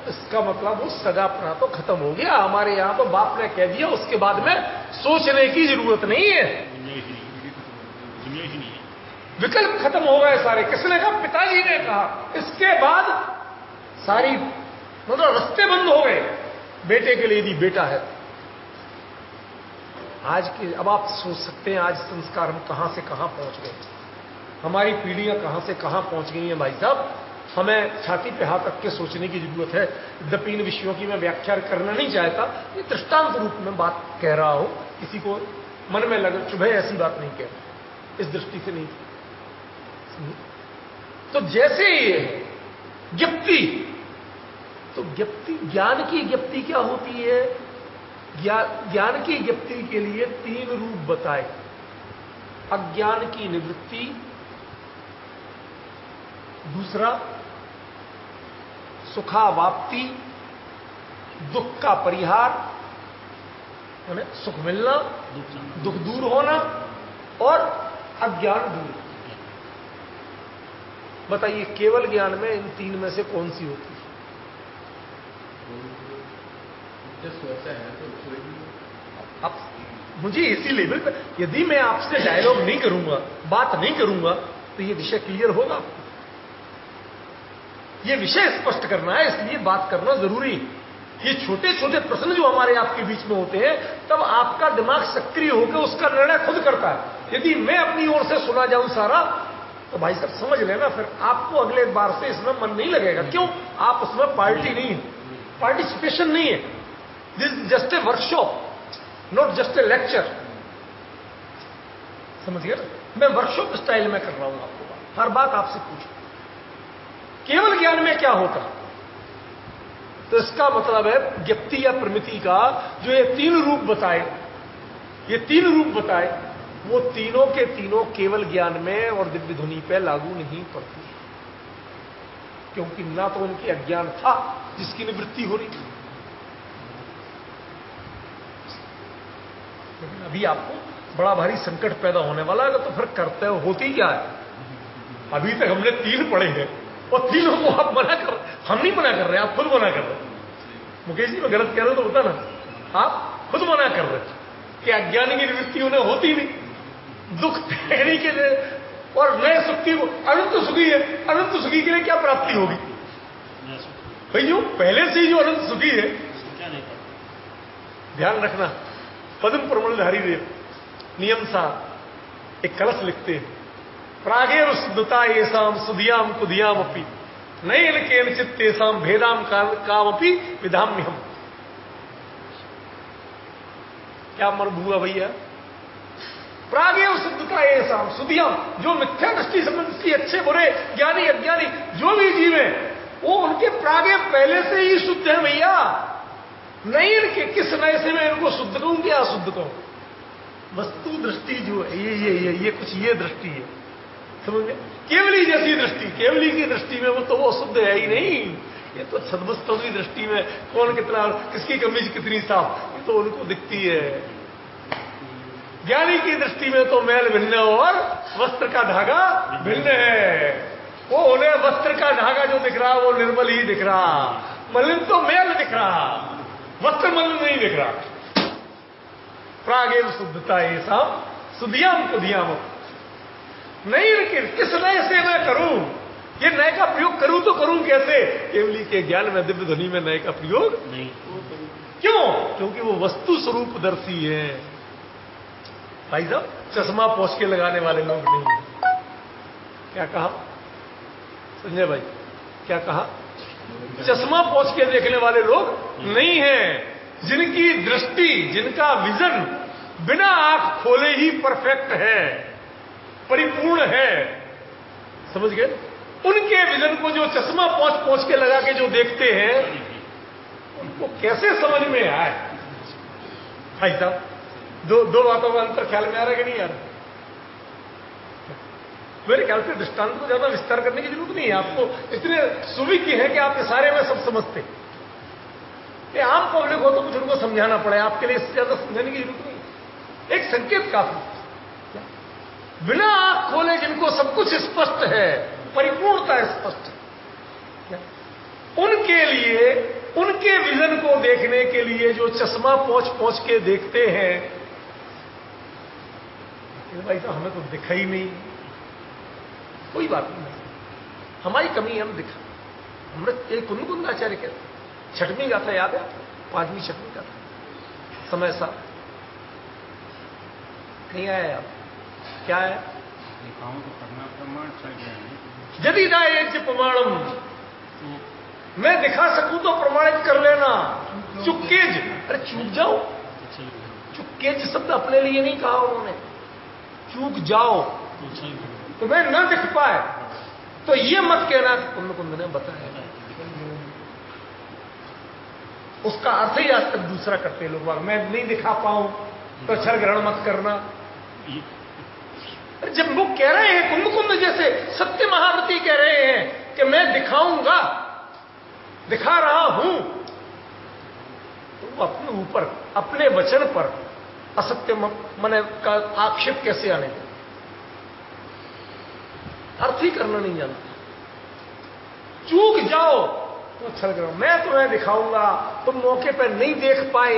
इसका मतलब वो सगापना तो खत्म हो गया। हमारे यहां तो बाप ने कह दिया, उसके बाद में सोचने की जरूरत नहीं है, विकल्प खत्म हो गए सारे। किसने कहा? पिताजी ने कहा। इसके बाद सारी मतलब रास्ते बंद हो गए बेटे के लिए, यदि बेटा है। आज के, अब आप सोच सकते हैं आज संस्कार हम कहां से कहां पहुंच गए, हमारी पीढ़ियां कहां से कहां पहुंच गई हैं भाई साहब। हमें छाती पे हाथ रख के सोचने की जरूरत है। यद्यपि इन विषयों की मैं व्याख्या करना नहीं चाहता, ये दृष्टांत रूप में बात कह रहा हूं, किसी को मन में लगे चुभे ऐसी बात नहीं कह रहा, इस दृष्टि से नहीं। तो जैसे ये ज्ञप्ति, तो ज्ञप्ति, ज्ञान की ज्ञप्ति क्या होती है? ज्ञान की ज्ञप्ति के लिए 3 रूप बताए। अज्ञान की निवृत्ति, दूसरा सुखावाप्ति, दुख का परिहार, यानी सुख मिलना, दुख दूर होना, और अज्ञान दूर। बताइए केवल ज्ञान में इन 3 में से कौन सी होती है? अब मुझे इसी लेवल पर, यदि मैं आपसे डायलॉग नहीं करूंगा, बात नहीं करूंगा, तो ये विषय क्लियर होगा? ये विषय स्पष्ट करना है, इसलिए बात करना जरूरी। ये छोटे छोटे प्रश्न जो हमारे आपके बीच में होते हैं, तब आपका दिमाग सक्रिय होकर उसका निर्णय खुद करता है। यदि मैं अपनी ओर से सुना जाऊं सारा, तो भाई साहब समझ लेना, फिर आपको अगले बार से इसमें मन नहीं लगेगा। क्यों? आप उसमें पार्टी नहीं है, पार्टिसिपेशन नहीं है। This is just a workshop, not just a lecture. समझिए ना, मैं वर्कशॉप स्टाइल में कर रहा हूं आपको, हर बात आपसे पूछूं। केवल ज्ञान में क्या होता? तो इसका मतलब है ज्ञप्ति या प्रमिति का जो ये 3 रूप बताए, ये 3 रूप बताए, वो तीनों के तीनों केवल ज्ञान में और दिव्य धुनी पे लागू नहीं पड़ती, क्योंकि ना तो उनकी अज्ञान था जिसकी निवृत्ति हो रही थी। लेकिन अभी आपको बड़ा भारी संकट पैदा होने वाला है, तो फिर करते होती क्या है? अभी तक हमने 3 पढ़े हैं और तीनों को आप मना कर, हम नहीं मना कर रहे, आप खुद मना कर रहे। मुकेश जी मैं गलत कह रहा हूं तो बता ना, आप खुद मना कर रहे कि अज्ञान की निवृत्ति उन्हें होती नहीं, दुख ठहरी के लिए और नए सुख की, अनंत सुखी है, अनंत सुखी के लिए क्या प्राप्ति होगी भाई? जो पहले से ही जो अनंत सुखी है, ध्यान रखना। पद्म प्रमलधारी देव नियम सा एक कलश लिखते हैं, प्रागेर शुद्धता येसाम सुधियाम कुधियाम अपी नयन केनचित तेसाम भेदाम कामपि विधाम्य हम। क्या मर्म हुआ भैया? प्रागेव शुद्धता येसाम सुधियाम, जो मिथ्या दृष्टि संबंधी अच्छे बुरे ज्ञानी अज्ञानी जो भी जीव है, वो उनके प्रागे पहले से ही शुद्ध है भैया। नहीं इनके किस नए से मैं इनको शुद्ध कहूं कि अशुद्ध कहूं? वस्तु दृष्टि जो है ये कुछ ये दृष्टि है, समझ गए? केवली जैसी दृष्टि, केवली की दृष्टि में वो शुद्ध है ही नहीं। ये तो सदवस्तु की दृष्टि में कौन कितना, किसकी कमीज कितनी साफ, ये तो उनको दिखती है। ज्ञानी की दृष्टि में तो मैल भिन्न और वस्त्र का धागा भिन्न है। वो उन्हें वस्त्र का धागा जो दिख रहा वो निर्मल ही दिख रहा, मलिन तो मैल दिख रहा, वस्त्र मलिन नहीं दिख रहा। प्रागेव शुद्धता ये सब सुधियाम कुधियाम नहीं, लेकिन किस नए से मैं करूं? ये नए का प्रयोग करूं तो करूं कैसे? केवली के ज्ञान में दिव्य ध्वनि में नए का प्रयोग नहीं। क्यों? क्योंकि वो वस्तु स्वरूप दर्शी है। भाई साहब, चश्मा पोंछ के लगाने वाले लोग नहीं हैं। क्या कहा संजय भाई? क्या कहा? चश्मा पोंछ के देखने वाले लोग नहीं हैं। जिनकी दृष्टि, जिनका विजन बिना आंख खोले ही परफेक्ट है, परिपूर्ण है, समझ गए? उनके विजन को जो चश्मा पोंछ के लगा के जो देखते हैं, उनको कैसे समझ में आए? भाई साहब, दो बातों का अंतर ख्याल में आ रहा है कि नहीं आ रहा? मेरे ख्याल से दृष्टांत को ज्यादा विस्तार करने की जरूरत नहीं है। आपको इतने सुविज्ञ है कि आप इशारे में सब समझते। ये आम पब्लिक हो तो कुछ उनको समझाना पड़े, आपके लिए इससे ज्यादा समझाने की जरूरत नहीं। एक संकेत काफी। बिना आंख खोले जिनको सब कुछ स्पष्ट है, परिपूर्णता स्पष्ट है, उनके लिए, उनके विजन को देखने के लिए जो चश्मा पोंछ के देखते हैं, भाई साहब हमें तो दिखा ही नहीं। कोई बात नहीं, हमारी कमी है, हम दिखा। हमने एक कुंद आचार्य कहते, छठवीं गाथा याद है? 5वीं छठवीं गाथा, समय सा नहीं आया आप? क्या है? दिखाऊं तो करना प्रमाण चल गया। यदि ना एक प्रमाणम, मैं दिखा सकूं तो प्रमाणित कर लेना। चुक्केज, अरे चूक जाओ। चुक्केज शब्द अपने लिए नहीं कहा उन्होंने, चूक जाओ, तुम्हें न दिख पाए तो ये मत कहना कि कुंद ने बताया। उसका अर्थ ही आज तक दूसरा करते लोग, मैं नहीं दिखा पाऊं तो अक्षर ग्रहण मत करना। जब वो कह रहे हैं कुंद जैसे सत्य महारथी कह रहे हैं कि मैं दिखाऊंगा, दिखा रहा हूं, तो वो अपने ऊपर, अपने वचन पर असत्य मन का आक्षेप कैसे आने दे? अर्थ ही करना नहीं जानता। चूक जाओ तो अच्छा करो, मैं तुम्हें दिखाऊंगा, तुम मौके पर नहीं देख पाए,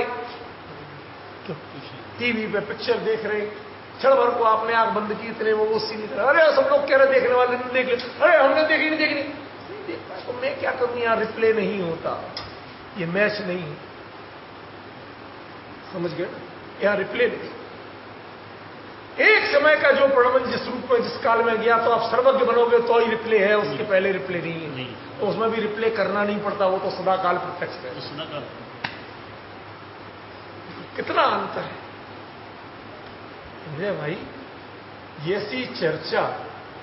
टीवी पे पिक्चर देख रहे, क्षण भर को आपने आंख बंद की, इतने वो सीन निकल, अरे सब लोग कह रहे देखने वाले नहीं देख ले, अरे हमने देखी नहीं देख पाया, तो मैं क्या करूं? यहां रिप्ले नहीं होता, ये मैच नहीं है, समझ गए? यहां रिप्ले नहीं। एक समय का जो प्रणमन जिस रूप में, जिस काल में गया, तो आप सर्वज्ञ बनोगे तो ही रिप्ले है, उसके पहले रिप्ले नहीं है। तो उसमें भी रिप्ले करना नहीं पड़ता, वो तो सदा काल प्रत्यक्ष है। सदाकाल कितना अंतर है भाई। ऐसी चर्चा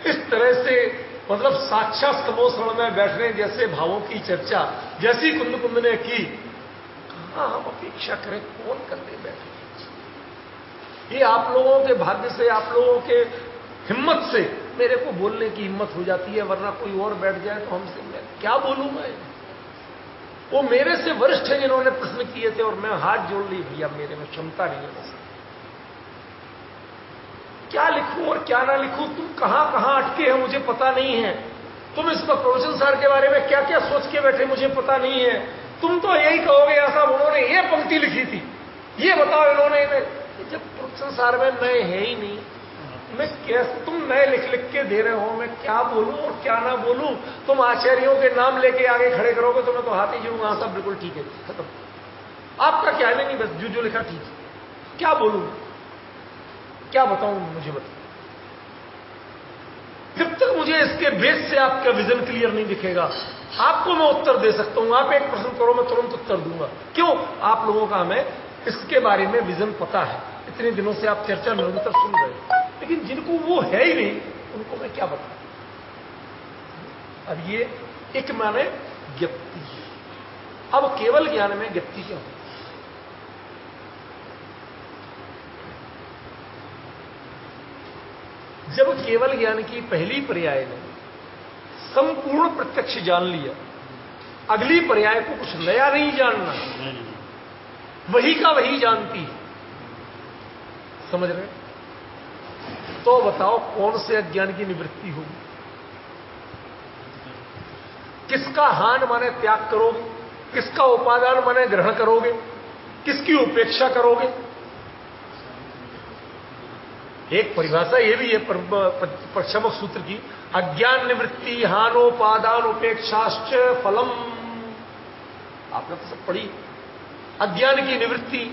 इस तरह से, मतलब साक्षात समोसरण में बैठने जैसे भावों की चर्चा जैसी कुंद ने की, कहां हम अपेक्षा करें? कौन करने बैठे? ये आप लोगों के भाग्य से, आप लोगों के हिम्मत से मेरे को बोलने की हिम्मत हो जाती है, वरना कोई और बैठ जाए तो हमसे मैं क्या बोलूं? मैं, वो मेरे से वरिष्ठ है जिन्होंने प्रश्न किए थे और मैं हाथ जोड़ ली, भैया मेरे में क्षमता नहीं है, बस क्या लिखूं और क्या ना लिखूं? तुम कहां अटके हैं मुझे पता नहीं है। तुम इस पर प्रवचन सार के बारे में क्या क्या सोच के बैठे मुझे पता नहीं है। तुम तो यही कहोगे ऐसा उन्होंने ये पंक्ति लिखी थी, ये बताओ इन्होंने, जब प्रवचन सार में नए है ही नहीं, मैं कैसे, तुम नए लिख के दे रहे हो, मैं क्या बोलूं और क्या ना बोलूं? तुम आचार्यों के नाम लेके आगे खड़े करोगे तो मैं तो हाथ ही जोड़ूंगा, हाँ सब बिल्कुल ठीक है, खत्म। आपका क्या है? नहीं, बस जो लिखा ठीक है, क्या बोलूं, क्या बताऊं? मुझे बताओ। जब तक मुझे इसके बेस से आपका विजन क्लियर नहीं दिखेगा, आपको मैं उत्तर दे सकता हूं, आप एक प्रश्न करो मैं तुरंत उत्तर दूंगा। क्यों? आप लोगों का हमें इसके बारे में विजन पता है, इतने दिनों से आप चर्चा निरंतर सुन रहे हैं, लेकिन जिनको वो है ही नहीं उनको मैं क्या बताऊं? अब ये एक माने ज्ञप्ति है। अब केवल ज्ञान में ज्ञप्ति क्या होती? जब केवल ज्ञान की पहली पर्याय ने संपूर्ण प्रत्यक्ष जान लिया, अगली पर्याय को कुछ नया नहीं जानना, वही का वही जानती है, समझ रहे? तो बताओ कौन से अज्ञान की निवृत्ति होगी? किसका हान माने त्याग करोगे? किसका उपादान माने ग्रहण करोगे? किसकी उपेक्षा करोगे? एक परिभाषा ये भी है प्रशमक सूत्र की, अज्ञान निवृत्ति हानोपादान उपेक्षाश्च फलम। आपने तो सब पढ़ी। अज्ञान की निवृत्ति,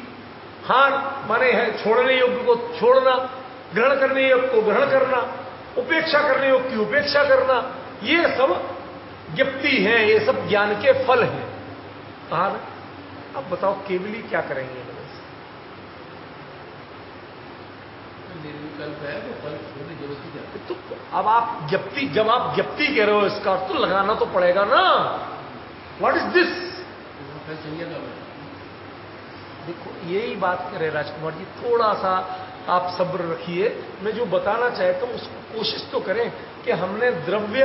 हान माने है छोड़ने योग्य को छोड़ना, ग्रहण करने योग्य को ग्रहण करना, उपेक्षा करने योग्य की उपेक्षा करना, ये सब ज्ञप्ति हैं, ये सब ज्ञान के फल हैं। कहा ना? अब बताओ केवली क्या करेंगे? निर्विकल्प है वो फल छोड़ने की जरूरत नहीं है। तो अब आप ज्ञप्ति, जब आप ज्ञप्ति कह रहे हो इसका अर्थ तो लगाना तो पड़ेगा ना। What is this? फल चाहिए ना। देखो यही बात कह रहे राजकुमार जी, थोड़ा सा आप सब्र रखिए। मैं जो बताना चाहता हूं उसको कोशिश तो करें कि हमने द्रव्य,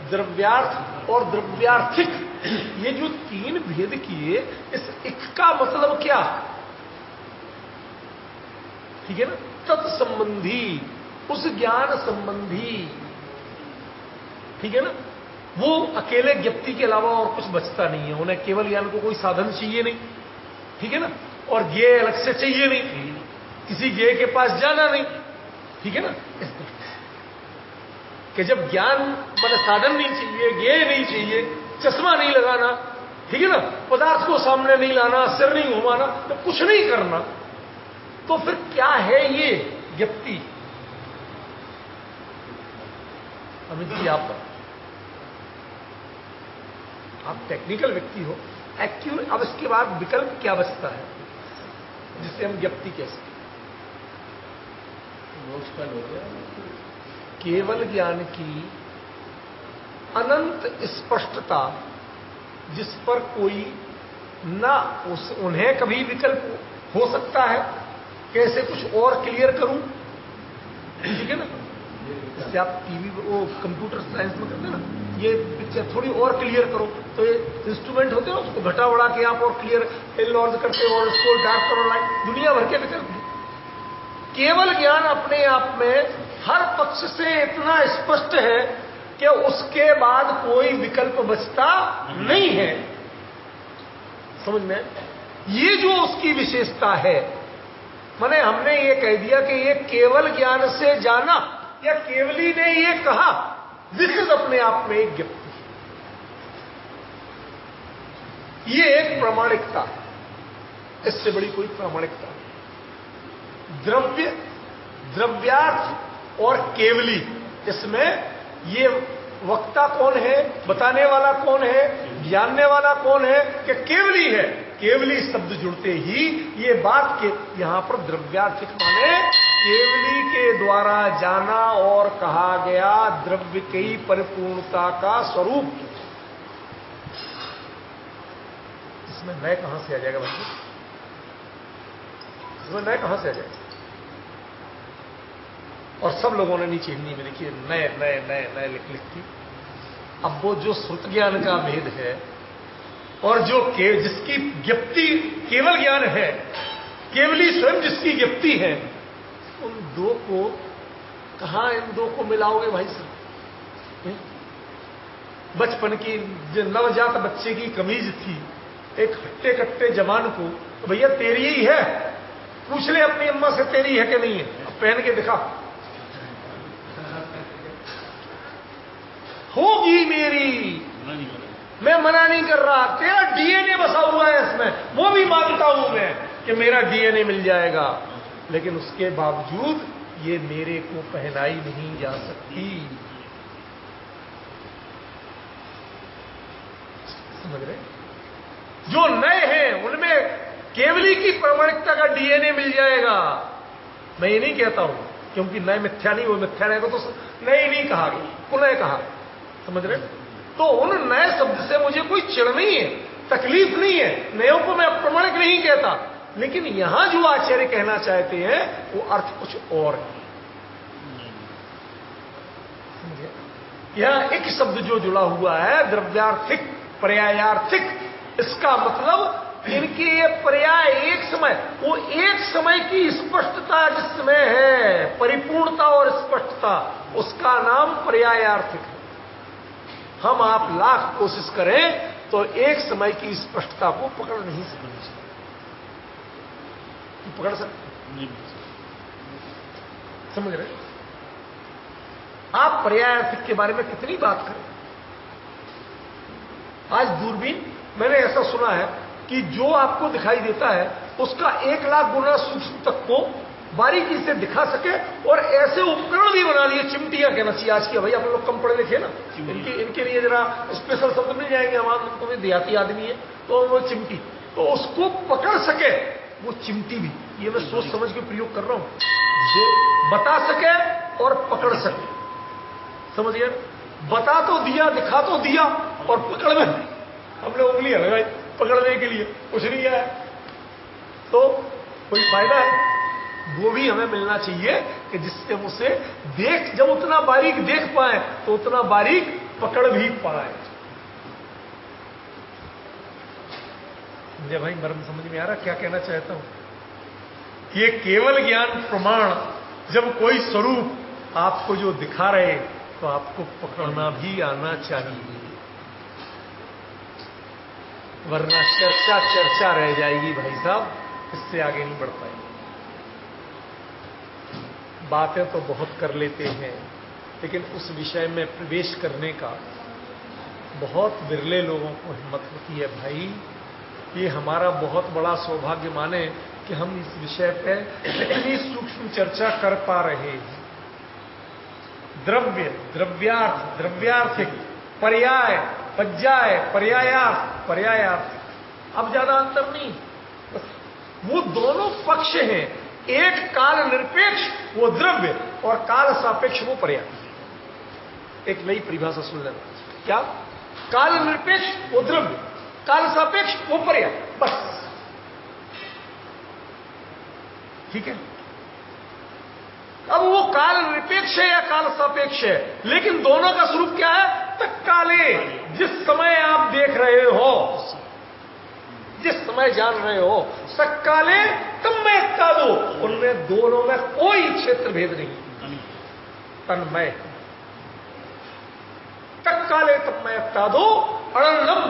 द्रव्यार्थ और द्रव्यार्थिक, ये जो तीन भेद किए, इस इक का मतलब क्या? ठीक है ना? तत्संबंधी, उस ज्ञान संबंधी, ठीक है ना? वो अकेले ज्ञप्ति के अलावा और कुछ बचता नहीं है। उन्हें केवल ज्ञान को कोई साधन चाहिए नहीं, ठीक है ना? और ज्ञेय अलग से चाहिए नहीं, किसी ज्ञेय के पास जाना नहीं, ठीक है ना? कि जब ज्ञान माने साधन नहीं चाहिए, ज्ञेय नहीं चाहिए, चश्मा नहीं लगाना, ठीक है ना, पदार्थ को सामने नहीं लाना, सिर नहीं घुमाना, तो कुछ नहीं करना, तो फिर क्या है ये ज्ञप्ति? अमित जी आप टेक्निकल व्यक्ति हो, एक्यूरेट। अब इसके बाद विकल्प क्या बचता है जिसे हम ज्ञप्ति कह सकते? मोक्ष फल हो गया। केवल ज्ञान की अनंत स्पष्टता, जिस पर कोई ना उन्हें कभी विकल्प हो सकता है। कैसे कुछ और क्लियर करूं? ठीक है ना? जैसे आप टीवी वो कंप्यूटर साइंस में करते हैं ना, ये पिक्चर थोड़ी और क्लियर करो, तो ये इंस्ट्रूमेंट होते हैं ना, उसको घटा बढ़ा के आप और क्लियर एनलॉर्ज करते हो और इसको डार्क करो, लाइट, दुनिया भर के विकल्प हैं। केवल ज्ञान अपने आप में हर पक्ष से इतना स्पष्ट है कि उसके बाद कोई विकल्प बचता नहीं है। समझ में? ये जो उसकी विशेषता है, माने हमने ये कह दिया कि ये केवल ज्ञान से जाना, या केवली ने ये कहा, दिस इज अपने आप में एक ज्ञप्ति। ये एक प्रामाणिकता है, इससे बड़ी कोई प्रामाणिकता नहीं। द्रव्य, द्रव्यार्थ और केवली, इसमें ये वक्ता कौन है, बताने वाला कौन है, जानने वाला कौन है कि केवली है। केवली शब्द जुड़ते ही ये बात के यहां पर द्रव्यार्थिक माने केवली के द्वारा जाना और कहा गया द्रव्य की परिपूर्णता का स्वरूप। इसमें नए कहां से आ जाएगा भाई? इसमें नए कहां से आ जाएगा? और सब लोगों ने नीचे हिंदी में लिखी नए नए नए नए लिख ली। अब वो जो श्रुत ज्ञान का भेद है और जो जिसकी ज्ञप्ति केवल ज्ञान है, केवली स्वयं जिसकी ज्ञप्ति है, उन दो को कहां, इन दो को मिलाओगे भाई साहब? बचपन की जो नवजात बच्चे की कमीज थी, एक हट्टे कट्टे जवान को, तो भैया तेरी ही है, पूछ ले अपनी अम्मा से तेरी है कि नहीं है, अब पहन के दिखा, होगी मेरी, मैं मना नहीं कर रहा, तेरा डीएनए बसा हुआ है इसमें, वो भी मानता हूं मैं कि मेरा डीएनए मिल जाएगा, लेकिन उसके बावजूद ये मेरे को पहनाई नहीं जा सकती। समझ रहे? जो नए हैं उनमें केवली की प्रामाणिकता का डीएनए मिल जाएगा। मैं ये नहीं कहता हूं क्योंकि नए मिथ्या नहीं, वो मिथ्या रहेगा तो नए नहीं कहा, पुनः कहा। समझ रहे? तो उन नए शब्द से मुझे कोई चिढ़ नहीं है, तकलीफ नहीं है, नयों को मैं अप्रमाणिक नहीं कहता, लेकिन यहां जो आचार्य कहना चाहते हैं वो अर्थ कुछ और है। समझे? यहां एक शब्द जो जुड़ा हुआ है द्रव्यार्थिक, पर्यायार्थिक, इसका मतलब इनके ये पर्याय एक समय, वो एक समय की स्पष्टता जिसमें है, परिपूर्णता और स्पष्टता, उसका नाम पर्यायार्थिक है। हम आप लाख कोशिश करें तो एक समय की स्पष्टता को पकड़ नहीं सकते। पकड़ सकते? समझ रहे? आप पर्यायार्थिक के बारे में कितनी बात करें। आज दूरबीन, मैंने ऐसा सुना है कि जो आपको दिखाई देता है उसका 1,00,000 गुना सूक्ष्म तक को बारीकी से दिखा सके, और ऐसे उपकरण भी बना लिए, चिमटियां कहना चाहिए आज की। भाई आप लोग कम पढ़े लिखे ना, इनके लिए जरा स्पेशल शब्द मिल जाएंगे। हमारा तो देहाती आदमी है तो वो चिमटी, तो उसको पकड़ सके वो चिमटी भी, ये मैं सोच समझ के प्रयोग कर रहा हूं, बता सके और पकड़ सके। समझिए, बता तो दिया, दिखा तो दिया, और पकड़ में हमने उंगलियां लगाई पकड़ने के लिए, कुछ नहीं आया। तो कोई फायदा है? वो भी हमें मिलना चाहिए कि जिससे हम उसे देख, जब उतना बारीक देख पाए तो उतना बारीक पकड़ भी पाए। मुझे भाई मर्म समझ में आ रहा क्या कहना चाहता हूं? ये केवल ज्ञान प्रमाण, जब कोई स्वरूप आपको जो दिखा रहे तो आपको पकड़ना भी आना चाहिए, वरना चर्चा रह जाएगी भाई साहब, इससे आगे नहीं बढ़ पाएगी। बातें तो बहुत कर लेते हैं, लेकिन उस विषय में प्रवेश करने का बहुत विरले लोगों को हिम्मत होती है। भाई ये हमारा बहुत बड़ा सौभाग्य माने कि हम इस विषय पे इतनी सूक्ष्म चर्चा कर पा रहे हैं। द्रव्य, द्रव्यार्थ, द्रव्यार्थिक, पर्याय, पज्याय, पर्यायार्थ, पर्यायार्थ, अब ज्यादा अंतर नहीं, बस वो दोनों पक्ष हैं। एक काल निरपेक्ष वो द्रव्य, और काल सापेक्ष वो पर्याय। एक नई परिभाषा सुन लेना, क्या? काल निरपेक्ष वो द्रव्य, काल सापेक्ष वो पर्याय, बस। ठीक है? अब वो काल निरपेक्ष है या काल सापेक्ष है, लेकिन दोनों का स्वरूप क्या है? तत्काले, जिस समय आप देख रहे हो, जिस समय जान रहे हो, तत्काले तन्मय का दो, उनमें दोनों में कोई क्षेत्र भेद नहीं, तन्मय। तत्काले तन्मय का दो, अनन्नम,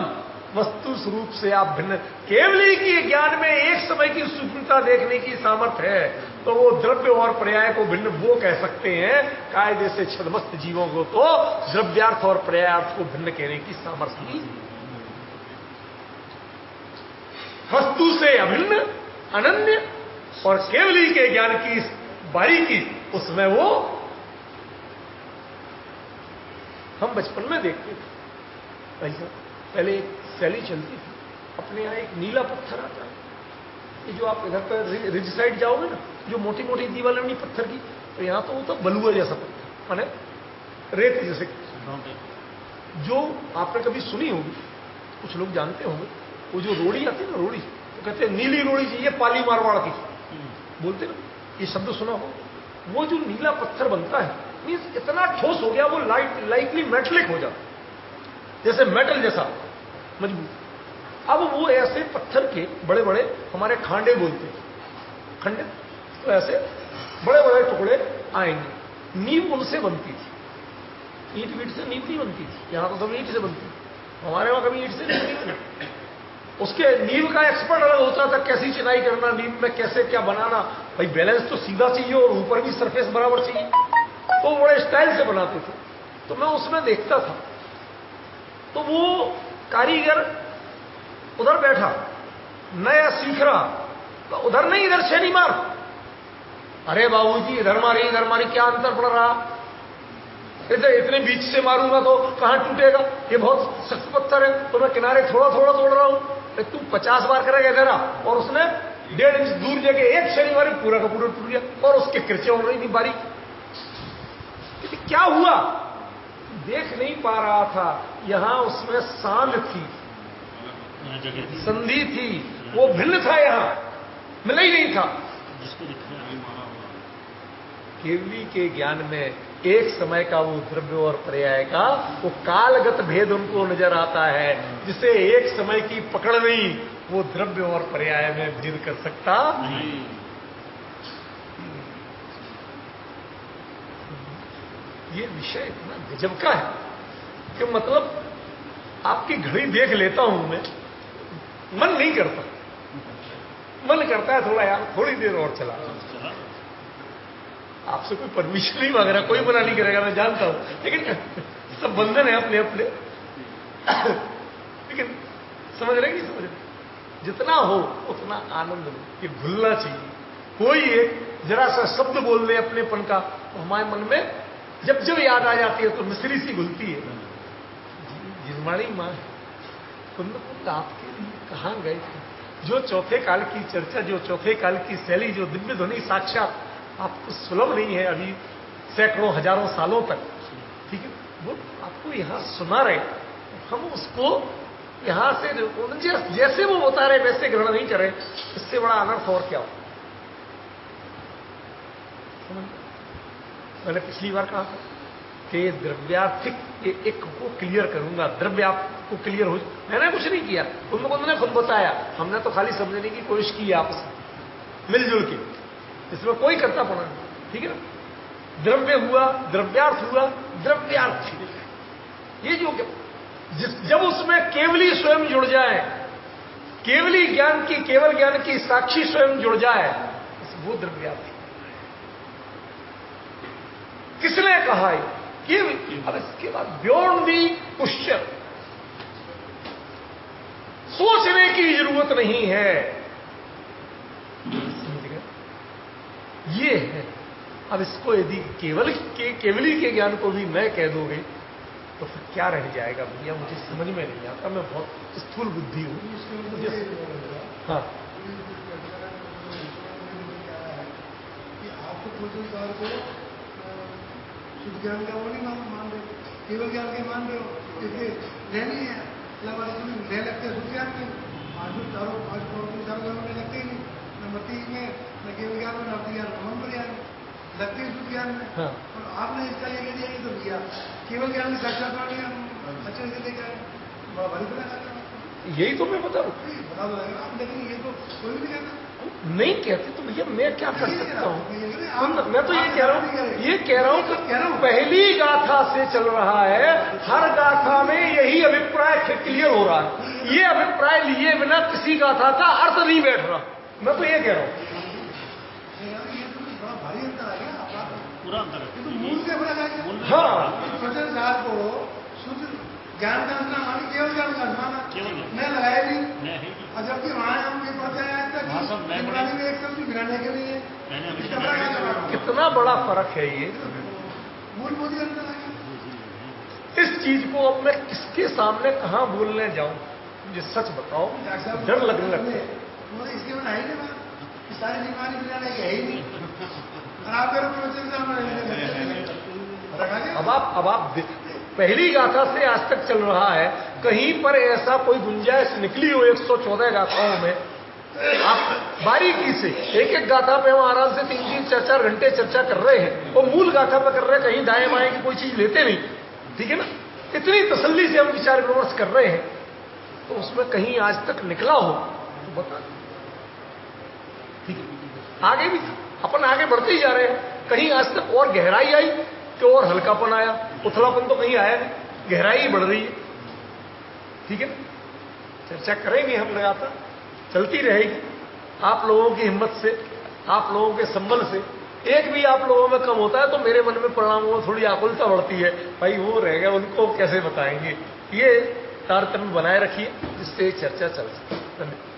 वस्तु स्वरूप से आप भिन्न। केवली के ज्ञान में एक समय की सूक्ष्मता देखने की सामर्थ्य है, तो वो द्रव्य और पर्याय को भिन्न वो कह सकते हैं। कायदे से छदमस्त जीवों को तो द्रव्यार्थ और पर्यायार्थ को भिन्न कहने की सामर्थ्य नहीं। वस्तु से अभिन्न, अनन्य, और केवली के ज्ञान की बारीकी, उसमें वो हम बचपन में देखते थे। ऐसा पहले एक शैली चलती थी, अपने यहां एक नीला पत्थर आता है, ये जो आप इधर पर रिज साइड जाओगे ना, जो मोटी मोटी दीवारें नहीं पत्थर की, तो यहां तो वो तो बलुआ जैसा पत्थर, माने रेत जैसे, जो आपने कभी सुनी होगी, कुछ लोग जानते होंगे, वो जो रोड़ी आती है ना, रोड़ी, तो कहते हैं नीली रोड़ी चाहिए पाली मारवाड़ की, बोलते ना, ये शब्द सुना हो। वो जो नीला पत्थर बनता है, मीन्स इतना ठोस हो गया, वो लाइटली मेटलिक हो जाता, जैसे मेटल जैसा मजबूत। अब वो ऐसे पत्थर के बड़े बड़े, हमारे खांडे बोलते हैं, खंडे, तो ऐसे बड़े बड़े टुकड़े आएंगे। नींव उनसे बनती थी, ईंट वीट से नींव नहीं बनती थी, यहां तो सब ईंट से बनती थी, हमारे वहां कभी ईंट से नहीं बनी। उसके नींव का एक्सपर्ट अलग होता था, कैसी चिनाई करना, नींव में कैसे क्या बनाना, भाई बैलेंस तो सीधा चाहिए और ऊपर भी सरफेस बराबर चाहिए, तो बड़े स्टाइल से बनाते थे। तो मैं उसमें देखता था, तो वो कारीगर उधर बैठा, नया सीख रहा, तो उधर नहीं इधर छेनी मार, अरे बाबूजी इधर मारी, क्या अंतर पड़ रहा, इतने बीच से मारूंगा तो कहां टूटेगा, ये बहुत सख्त पत्थर है, तो मैं किनारे थोड़ा थोड़ा तोड़ रहा हूं। तू 50 बार करेगा इधर, और उसने 1.5 इंच दूर जगह एक छेनी मारी, पूरा का पूरा टूट गया, और उसके किरचे हो रही थी बारी। क्या हुआ? देख नहीं पा रहा था, यहां उसमें सांध थी, संधि थी, वो भिन्न था, यहां मिला ही नहीं था। केवली के ज्ञान में एक समय का वो द्रव्य और पर्याय का वो कालगत भेद उनको नजर आता है, जिसे एक समय की पकड़ नहीं वो द्रव्य और पर्याय में भेद कर सकता नहीं। ये विषय इतना गजब का है कि मतलब आपकी घड़ी देख लेता हूं मैं, मन नहीं करता, मन करता है थोड़ा यार थोड़ी देर और चला। आपसे कोई परमिशन नहीं मांग रहा, कोई मना नहीं करेगा, मैं जानता हूं, लेकिन सब बंधन है अपने अपने। लेकिन समझ रहे कि समझ रहे, जितना हो उतना आनंद लो, ये भूलना चाहिए। कोई एक जरा सा शब्द बोल दे अपनेपन का तो हमारे मन में जब जब याद आ जाती है तो मिश्री सी घुलती है। जिनवाणी मां कुंद आपके लिए कहां गए थे? जो चौथे काल की चर्चा, जो चौथे काल की शैली, जो दिव्य ध्वनि साक्षात आपको सुलभ नहीं है अभी सैकड़ों हजारों सालों तक, ठीक है, वो आपको यहां सुना रहे, हम उसको यहां से जैसे वो बता रहे वैसे ग्रहण नहीं करें, इससे बड़ा अनर्थ और क्या हो। मैंने पिछली बार कहा था कि द्रव्यार्थिक एक को क्लियर करूंगा, द्रव्य आपको क्लियर हो। मैंने कुछ नहीं किया, उन्होंने खुद बताया, हमने तो खाली समझने की कोशिश की आपस में मिलजुल के, इसमें कोई करता पड़ा नहीं, ठीक है ना। द्रव्य हुआ, द्रव्यार्थ हुआ, द्रव्यार्थ, ये जो जब उसमें केवली स्वयं जुड़ जाए, केवली ज्ञान की, केवल ज्ञान की साक्षी स्वयं जुड़ जाए, वो द्रव्यार्थ। किसने कहा है कि अब इसके बाद बियॉन्ड दी क्वेश्चन, सोचने की जरूरत नहीं है, ये है। अब इसको यदि केवली के ज्ञान को भी मैं कह दोगे तो फिर क्या रह जाएगा भैया, मुझे समझ में नहीं आता, मैं बहुत स्थूल बुद्धि हूं। हाँ, शुद्ध ज्ञान का वो नहीं मान रहे, केवल ज्ञान के मान रहे हो, जैसे रहनी है ले लगते हैं शुद्ध ज्ञान में, पांच चारों ज्ञान में लगते ही नहीं, नंबर 3 में न केवल ज्ञान में, नंबर ज्ञान मन पर ज्ञान लगते ही शुद्ध ज्ञान में। हाँ। और आपने इसका ये कह दिया कि तो भैया केवल ज्ञान में साक्षात अच्छे से लेकर भारी बना, यही तो मैं बता रहा बता दो आप, लेकिन ये तो कोई भी नहीं कहता, नहीं कहते तो भैया मैं क्या कर सकता हूं। मैं तो ये कह रहा हूं कि पहली गाथा से चल रहा है, हर गाथा में यही अभिप्राय क्लियर हो रहा है, ये अभिप्राय लिए बिना किसी गाथा का अर्थ नहीं बैठ रहा, मैं तो ये कह रहा हूं। बड़ा भारी अंतर आ गया, पूरा अंतर है, तो मूल से बड़ा है। हाँ, वचन साहब को शुद्ध ज्ञान का अंतर मानी, केवल ज्ञान का माना, मैं लगाया नहीं, और जबकि वहां हम ये पढ़ते हैं में एक शब्द गिराने के लिए कितना बड़ा फर्क है ये। मूलभूत अंतर है। इस चीज को अब मैं किसके सामने कहां बोलने जाऊं, मुझे सच बताओ, डर लगने लगता है। इसके में है नहीं, सारी बीमारी गिराने के है ही नहीं, और आप अब आप पहली गाथा से आज तक चल रहा है, कहीं पर ऐसा कोई गुंजाइश निकली हो 114 गाथाओं में, आप बारीकी से एक एक गाथा पे हम आराम से 3-3, 4-4 घंटे चर्चा कर रहे हैं, और मूल गाथा पे कर रहे हैं, कहीं दाएं बाएं की कोई चीज लेते नहीं, ठीक है ना। इतनी तसल्ली से हम विचार विमर्श कर रहे हैं, तो उसमें कहीं आज तक निकला हो तो बता, ठीक है। आगे भी अपन आगे बढ़ते ही जा रहे हैं, कहीं आज तक और गहराई आई कि और हल्कापन आया, उथलापन तो कहीं आया नहीं, गहराई बढ़ रही है, ठीक है। चर्चा करेंगे हम, लगातार चलती रहेगी, आप लोगों की हिम्मत से, आप लोगों के संबल से। एक भी आप लोगों में कम होता है तो मेरे मन में परिणामों में थोड़ी आकुलता बढ़ती है, भाई वो रह गया, उनको कैसे बताएंगे। ये तारतम्य बनाए रखिए जिससे चर्चा चल सके। धन्यवाद।